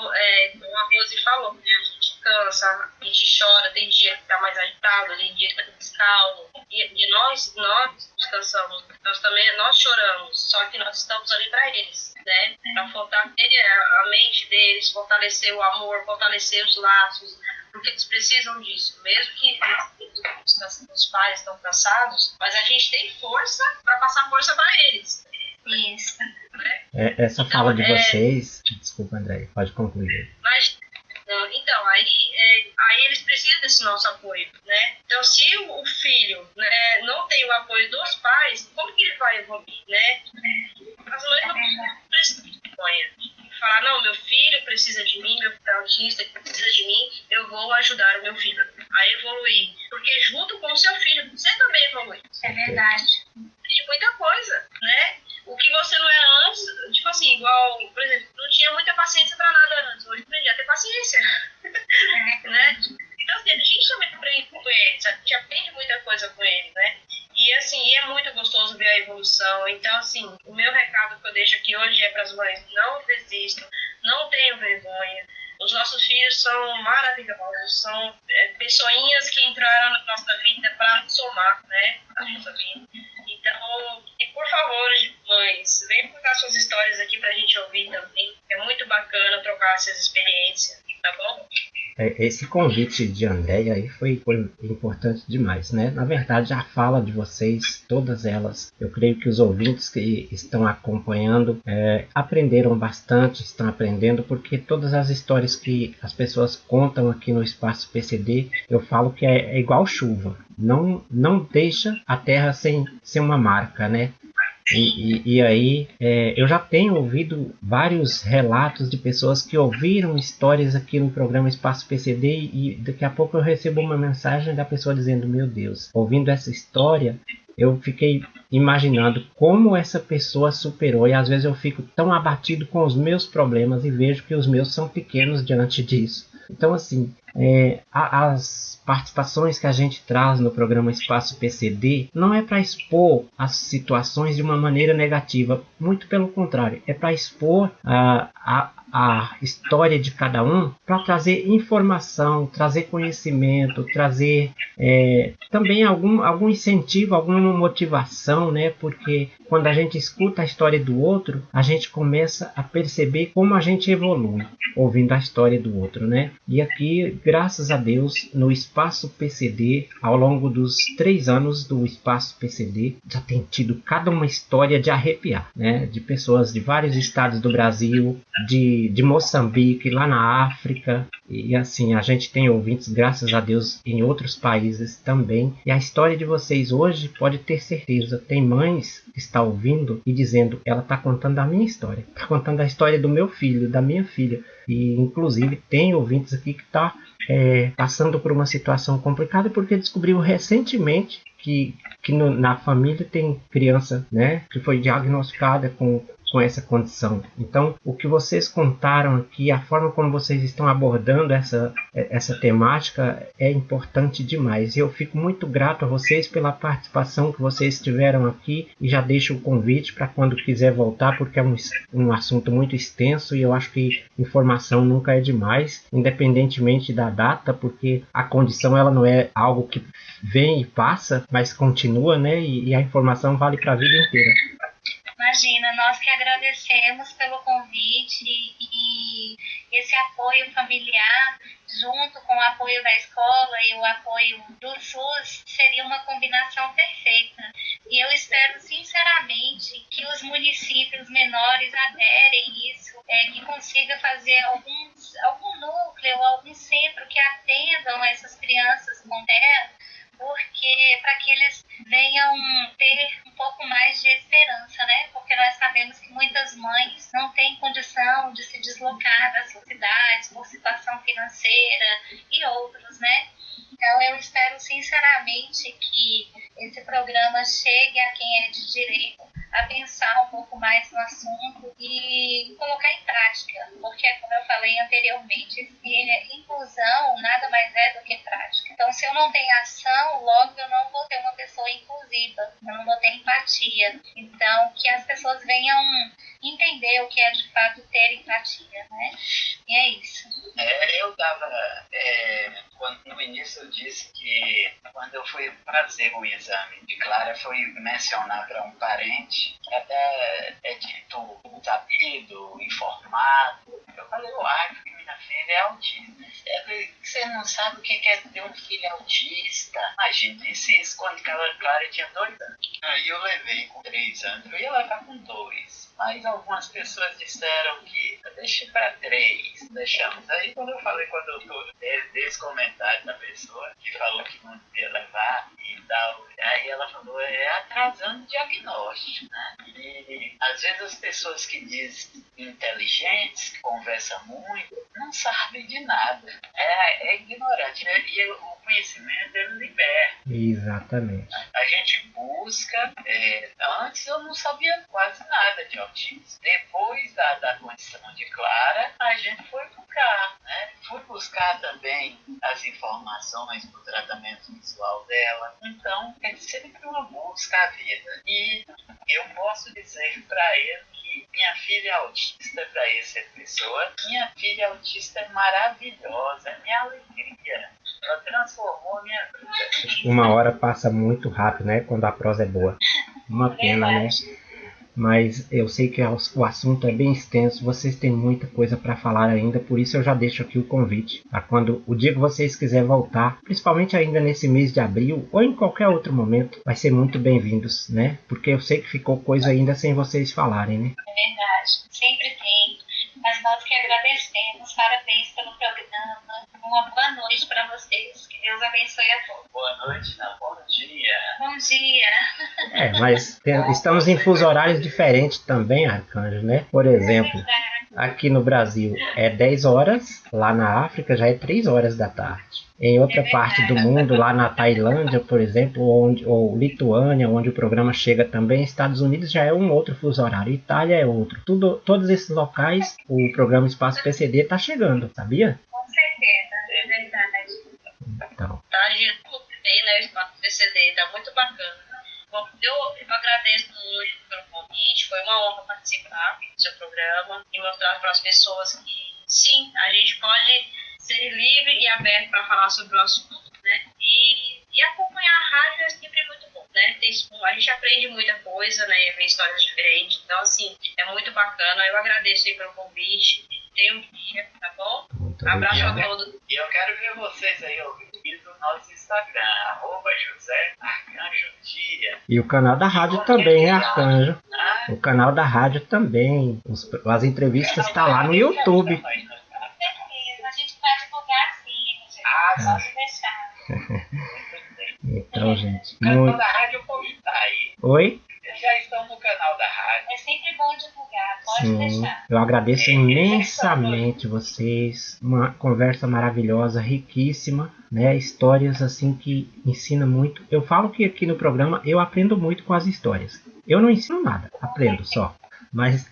gente chora, tem dia que tá mais agitado, tem dia que tá mais calmo. E nós descansamos, nós choramos, só que nós estamos ali para eles, né? Para fortalecer a mente deles, fortalecer o amor, fortalecer os laços, porque eles precisam disso. Mesmo que os pais estão cansados, mas a gente tem força para passar força para eles. Isso. Né? Essa então, fala de vocês... Desculpa, André, pode concluir. Mas, então, aí eles precisam desse nosso apoio, né? Então, se o filho, né, não tem o apoio dos pais, como que ele vai evoluir, né? As mães não precisam de vergonha. Falar, não, meu filho precisa de mim, meu filho é autista precisa de mim, eu vou ajudar o meu filho a evoluir. Porque junto com o seu filho, você também evolui. É verdade. Tem muita coisa, né? O que você não era antes, tipo assim, igual, por exemplo, não tinha muita paciência pra nada antes, hoje aprendi a ter paciência, né? Então, assim, a gente também aprende com eles, a gente aprende muita coisa com eles, né? E, assim, é muito gostoso ver a evolução. Então, assim, o meu recado que eu deixo aqui hoje é para as mães: não desistam, não tenham vergonha. Os nossos filhos são maravilhosos, são pessoinhas que entraram na nossa vida para somar, né, a nossa vida. Então, e por favor, mães, venham contar suas histórias aqui para a gente ouvir também. É muito bacana trocar essas experiências, tá bom? Esse convite de Andréia aí foi importante demais, né? Na verdade, a fala de vocês, todas elas, eu creio que os ouvintes que estão acompanhando aprenderam bastante, estão aprendendo, porque todas as histórias que as pessoas contam aqui no Espaço PCD, eu falo que é igual chuva. Não deixa a terra sem uma marca, né? E aí, eu já tenho ouvido vários relatos de pessoas que ouviram histórias aqui no programa Espaço PCD e daqui a pouco eu recebo uma mensagem da pessoa dizendo: meu Deus, ouvindo essa história, eu fiquei imaginando como essa pessoa superou, e às vezes eu fico tão abatido com os meus problemas e vejo que os meus são pequenos diante disso. Então, assim, as participações que a gente traz no programa Espaço PCD não é para expor as situações de uma maneira negativa, muito pelo contrário, é para expor a história de cada um, para trazer informação, trazer conhecimento, trazer também algum incentivo, alguma motivação, né? Porque quando a gente escuta a história do outro, a gente começa a perceber como a gente evolui ouvindo a história do outro, né? E aqui, graças a Deus, no Espaço PCD, ao longo dos 3 anos do Espaço PCD, já tem tido cada uma história de arrepiar, né? De pessoas de vários estados do Brasil, de Moçambique, lá na África, e assim, a gente tem ouvintes, graças a Deus, em outros países também. E a história de vocês hoje, pode ter certeza, tem mães que estão ouvindo e dizendo: ela está contando a minha história, está contando a história do meu filho, da minha filha. E inclusive tem ouvintes aqui que está passando por uma situação complicada porque descobriu recentemente que na família tem criança, né, que foi diagnosticada com essa condição. Então, o que vocês contaram aqui, a forma como vocês estão abordando essa temática é importante demais. E eu fico muito grato a vocês pela participação que vocês tiveram aqui, e já deixo o convite para quando quiser voltar, porque é um assunto muito extenso e eu acho que informação nunca é demais, independentemente da data, porque a condição ela não é algo que vem e passa, mas continua, né? E a informação vale para a vida inteira. Imagina, nós que agradecemos pelo convite e esse apoio familiar, junto com o apoio da escola e o apoio do SUS, seria uma combinação perfeita. E eu espero sinceramente que os municípios menores aderem isso, que consiga fazer algum núcleo, algum centro que atendam essas crianças com TEA, porque para que eles venham ter um pouco mais de esperança, né? Porque nós sabemos que muitas mães não têm condição de se deslocar das suas cidades por situação financeira e outros, né? Então eu espero sinceramente que esse programa chegue a quem é de direito a pensar um pouco mais no assunto e colocar em prática, porque, como eu falei anteriormente, inclusão nada mais é do que prática. Então, se eu não tenho ação, logo eu não vou ter uma pessoa inclusiva, eu não vou ter empatia. Então, que as pessoas venham entender o que é de fato ter empatia, né? E é isso. Eu estava, no início eu disse que quando eu fui fazer o exame de Clara, fui mencionar para um parente, que até é dito sabido, informado. Eu falei, eu acho que minha filha é autista. Você não sabe o que é ter um filho autista? A gente disse isso quando Clara tinha 2 anos. Aí eu levei com 3 anos, eu ia levar com 2. Mas algumas pessoas disseram que deixe para 3, deixamos. Aí quando eu falei com a doutora, desse comentário da pessoa que falou que não devia levar e tal, aí ela falou, atrasando o diagnóstico, né? E às vezes as pessoas que dizem inteligentes, que conversam muito, não sabem de nada. É ignorante, né? E o conhecimento, ele liberta. Exatamente. A gente busca, antes eu não sabia quase nada de autismo. Depois da condição de Clara, a gente foi buscar, né? Fui buscar também as informações do tratamento visual dela. Então, é sempre uma busca à vida. E eu posso dizer para ele que minha filha autista, para essa pessoa, minha filha autista é maravilhosa, é minha alegria. Ela transformou minha vida. Uma hora passa muito rápido, né? Quando a prosa é boa. Uma pena, né? Mas eu sei que o assunto é bem extenso, vocês têm muita coisa para falar ainda, por isso eu já deixo aqui o convite. Para quando o dia que vocês quiserem voltar, principalmente ainda nesse mês de abril, ou em qualquer outro momento, vai ser muito bem-vindos, né? Porque eu sei que ficou coisa ainda sem vocês falarem, né? É verdade, sempre tem. Mas nós que agradecemos, parabéns pelo programa. Uma boa noite para vocês. Que Deus abençoe a todos. Boa noite, não. Bom dia. Bom dia. Mas estamos em fuso horários diferentes também, Arcanjo, né? Por exemplo, aqui no Brasil é 10 horas, lá na África já é 3 horas da tarde. Em outra parte do mundo, lá na Tailândia, por exemplo, ou Lituânia, onde o programa chega também, Estados Unidos já é um outro fuso horário, Itália é outro. Todos esses locais, o programa Espaço PCD está chegando, sabia? Com certeza, é verdade. Então. Tá, a gente tem, né, o Espaço PCD, tá muito bacana. Bom, eu agradeço muito pelo convite, foi uma honra participar do seu programa e mostrar para as pessoas que, sim, a gente pode ser livre e aberto para falar sobre o assunto, né? E acompanhar a rádio é sempre muito bom, né? A gente aprende muita coisa, né? Ver histórias diferentes. Então, assim, é muito bacana. Eu agradeço aí pelo convite. Tenha um dia, tá bom? Muito Abraço obrigado. a todos. E eu quero ver vocês aí, ouvintes, no nosso Instagram, @José_Arcanjo_Dia. E o canal da rádio também, né, Arcanjo? O canal da rádio também. As entrevistas estão lá no YouTube. Com certeza, a gente vai divulgar sim, pode deixar. Então, gente. O canal Muito... da rádio pode estar aí. Oi? Eles já estão no canal da rádio. É sempre bom divulgar, pode Sim, deixar. eu agradeço imensamente vocês. Uma conversa maravilhosa, riquíssima, né? Histórias assim que ensina muito. Eu falo que aqui no programa eu aprendo muito com as histórias. Eu não ensino nada, aprendo só. Mas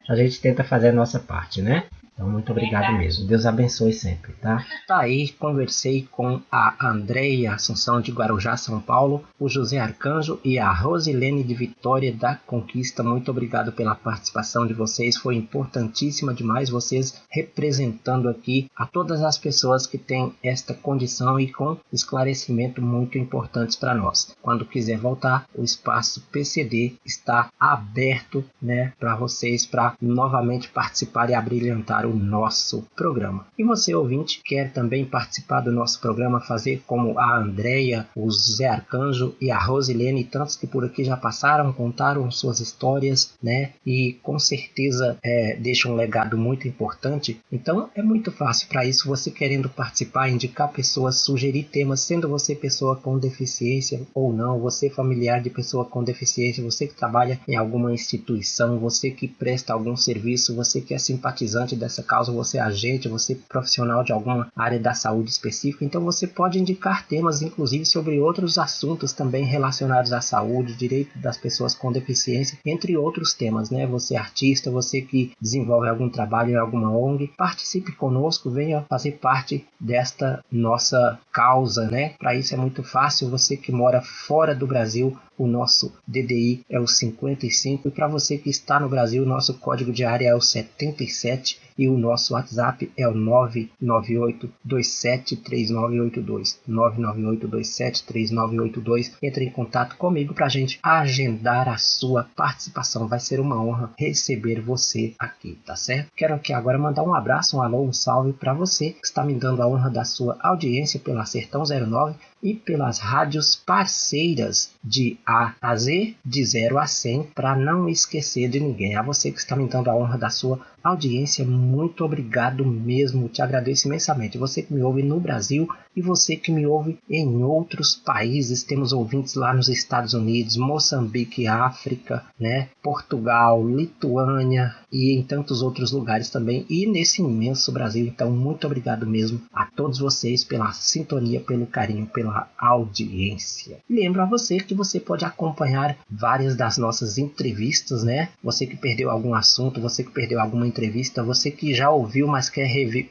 a gente tenta fazer a nossa parte, né? Então, muito obrigado mesmo. Deus abençoe sempre, tá? Tá aí, conversei com a Andreia Assunção de Guarujá, São Paulo, o José Arcanjo e a Rosilene de Vitória da Conquista. Muito obrigado pela participação de vocês. Foi importantíssima demais vocês representando aqui a todas as pessoas que têm esta condição e com esclarecimento muito importantes para nós. Quando quiser voltar, o espaço PCD está aberto, né, para vocês, para novamente participar e abrilhantar o nosso programa. E você, ouvinte, quer também participar do nosso programa, fazer como a Andreia, o Zé Arcanjo e a Rosilene, tantos que por aqui já passaram, contaram suas histórias, né? E com certeza deixam um legado muito importante. Então é muito fácil para isso, você querendo participar, indicar pessoas, sugerir temas, sendo você pessoa com deficiência ou não, você familiar de pessoa com deficiência, você que trabalha em alguma instituição, você que presta algum serviço, você que é simpatizante dessa causa, você é agente, você é profissional de alguma área da saúde específica, então você pode indicar temas, inclusive sobre outros assuntos também relacionados à saúde, direito das pessoas com deficiência, entre outros temas, né? Você é artista, você que desenvolve algum trabalho em alguma ONG, participe conosco, venha fazer parte desta nossa causa, né? Para isso é muito fácil, você que mora fora do Brasil, o nosso DDI é o 55 e para você que está no Brasil, o nosso código de área é o 77 e o nosso WhatsApp é o 998273982. 998273982. Entre em contato comigo para a gente agendar a sua participação. Vai ser uma honra receber você aqui, tá certo? Quero aqui agora mandar um abraço, um alô, um salve para você que está me dando a honra da sua audiência pela Sertão 09 e pelas rádios parceiras de A a Z, de 0 a 100, para não esquecer de ninguém. A você que está me dando a honra da sua audiência, muito obrigado mesmo, te agradeço imensamente. Você que me ouve no Brasil e você que me ouve em outros países, temos ouvintes lá nos Estados Unidos, Moçambique, África, né? Portugal, Lituânia e em tantos outros lugares também, e nesse imenso Brasil. Então, muito obrigado mesmo a todos vocês pela sintonia, pelo carinho, pela audiência. Lembro a você que você pode acompanhar várias das nossas entrevistas, né? Você que perdeu algum assunto, você que perdeu alguma entrevista, você que já ouviu, mas quer rever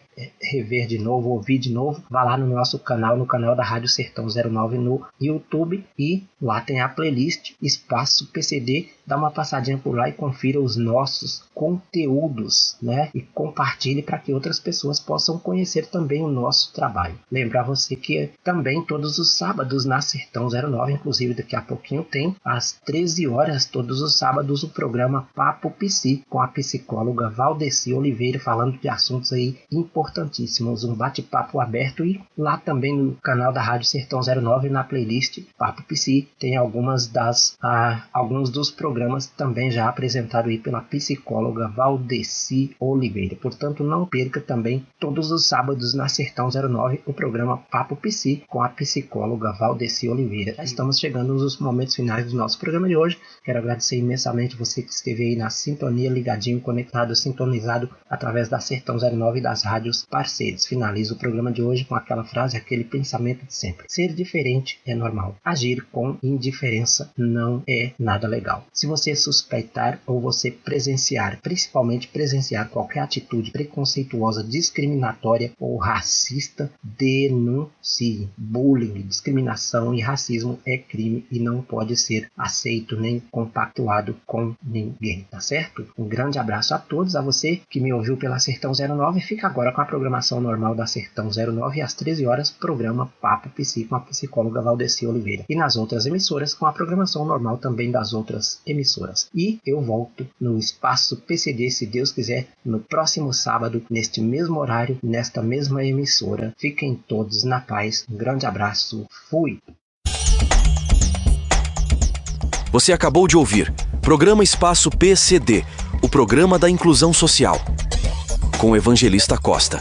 de novo, ouvir de novo, vá lá no nosso canal, no canal da Rádio Sertão 09 no YouTube, e lá tem a playlist Espaço PCD. Dá uma passadinha por lá e confira os nossos conteúdos, né? E compartilhe para que outras pessoas possam conhecer também o nosso trabalho. Lembrar você que também todos os sábados na Sertão 09, inclusive daqui a pouquinho tem às 13 horas, todos os sábados, o programa Papo Psi, com a psicóloga Valdeci Oliveira, falando de assuntos aí importantíssimos, um bate-papo aberto. E lá também no canal da Rádio Sertão 09, na playlist Papo Psi, tem alguns dos programas também já apresentados aí pela psicóloga Valdeci Oliveira. Portanto, não perca também todos os sábados na Sertão 09 o programa Papo Psi com a psicóloga Valdeci Oliveira. Já estamos chegando nos momentos finais do nosso programa de hoje. Quero agradecer imensamente você que esteve aí na sintonia, ligadinho, conectado, sintonizado através da Sertão 09 e das rádios parceiras. Finalizo o programa de hoje com aquela frase, aquele pensamento de sempre: ser diferente é normal, agir com indiferença não é nada legal. Se você suspeitar ou você presenciar, principalmente presenciar, qualquer atitude preconceituosa, discriminatória ou racista, denuncie. Bullying, discriminação e racismo é crime e não pode ser aceito nem compactuado com ninguém, tá certo? Um grande abraço a todos, a você que me ouviu pela Sertão 09. Fica agora com a programação normal da Sertão 09 às 13 horas, programa Papo Psi com a psicóloga Valdeci Oliveira. E nas outras emissoras com a programação normal também das outras emissoras. E eu volto no Espaço PCD, se Deus quiser, no próximo sábado, neste mesmo horário, nesta mesma emissora. Fiquem todos na paz. Um grande abraço. Fui! Você acabou de ouvir Programa Espaço PCD, o programa da inclusão social, com o Evangelista Costa.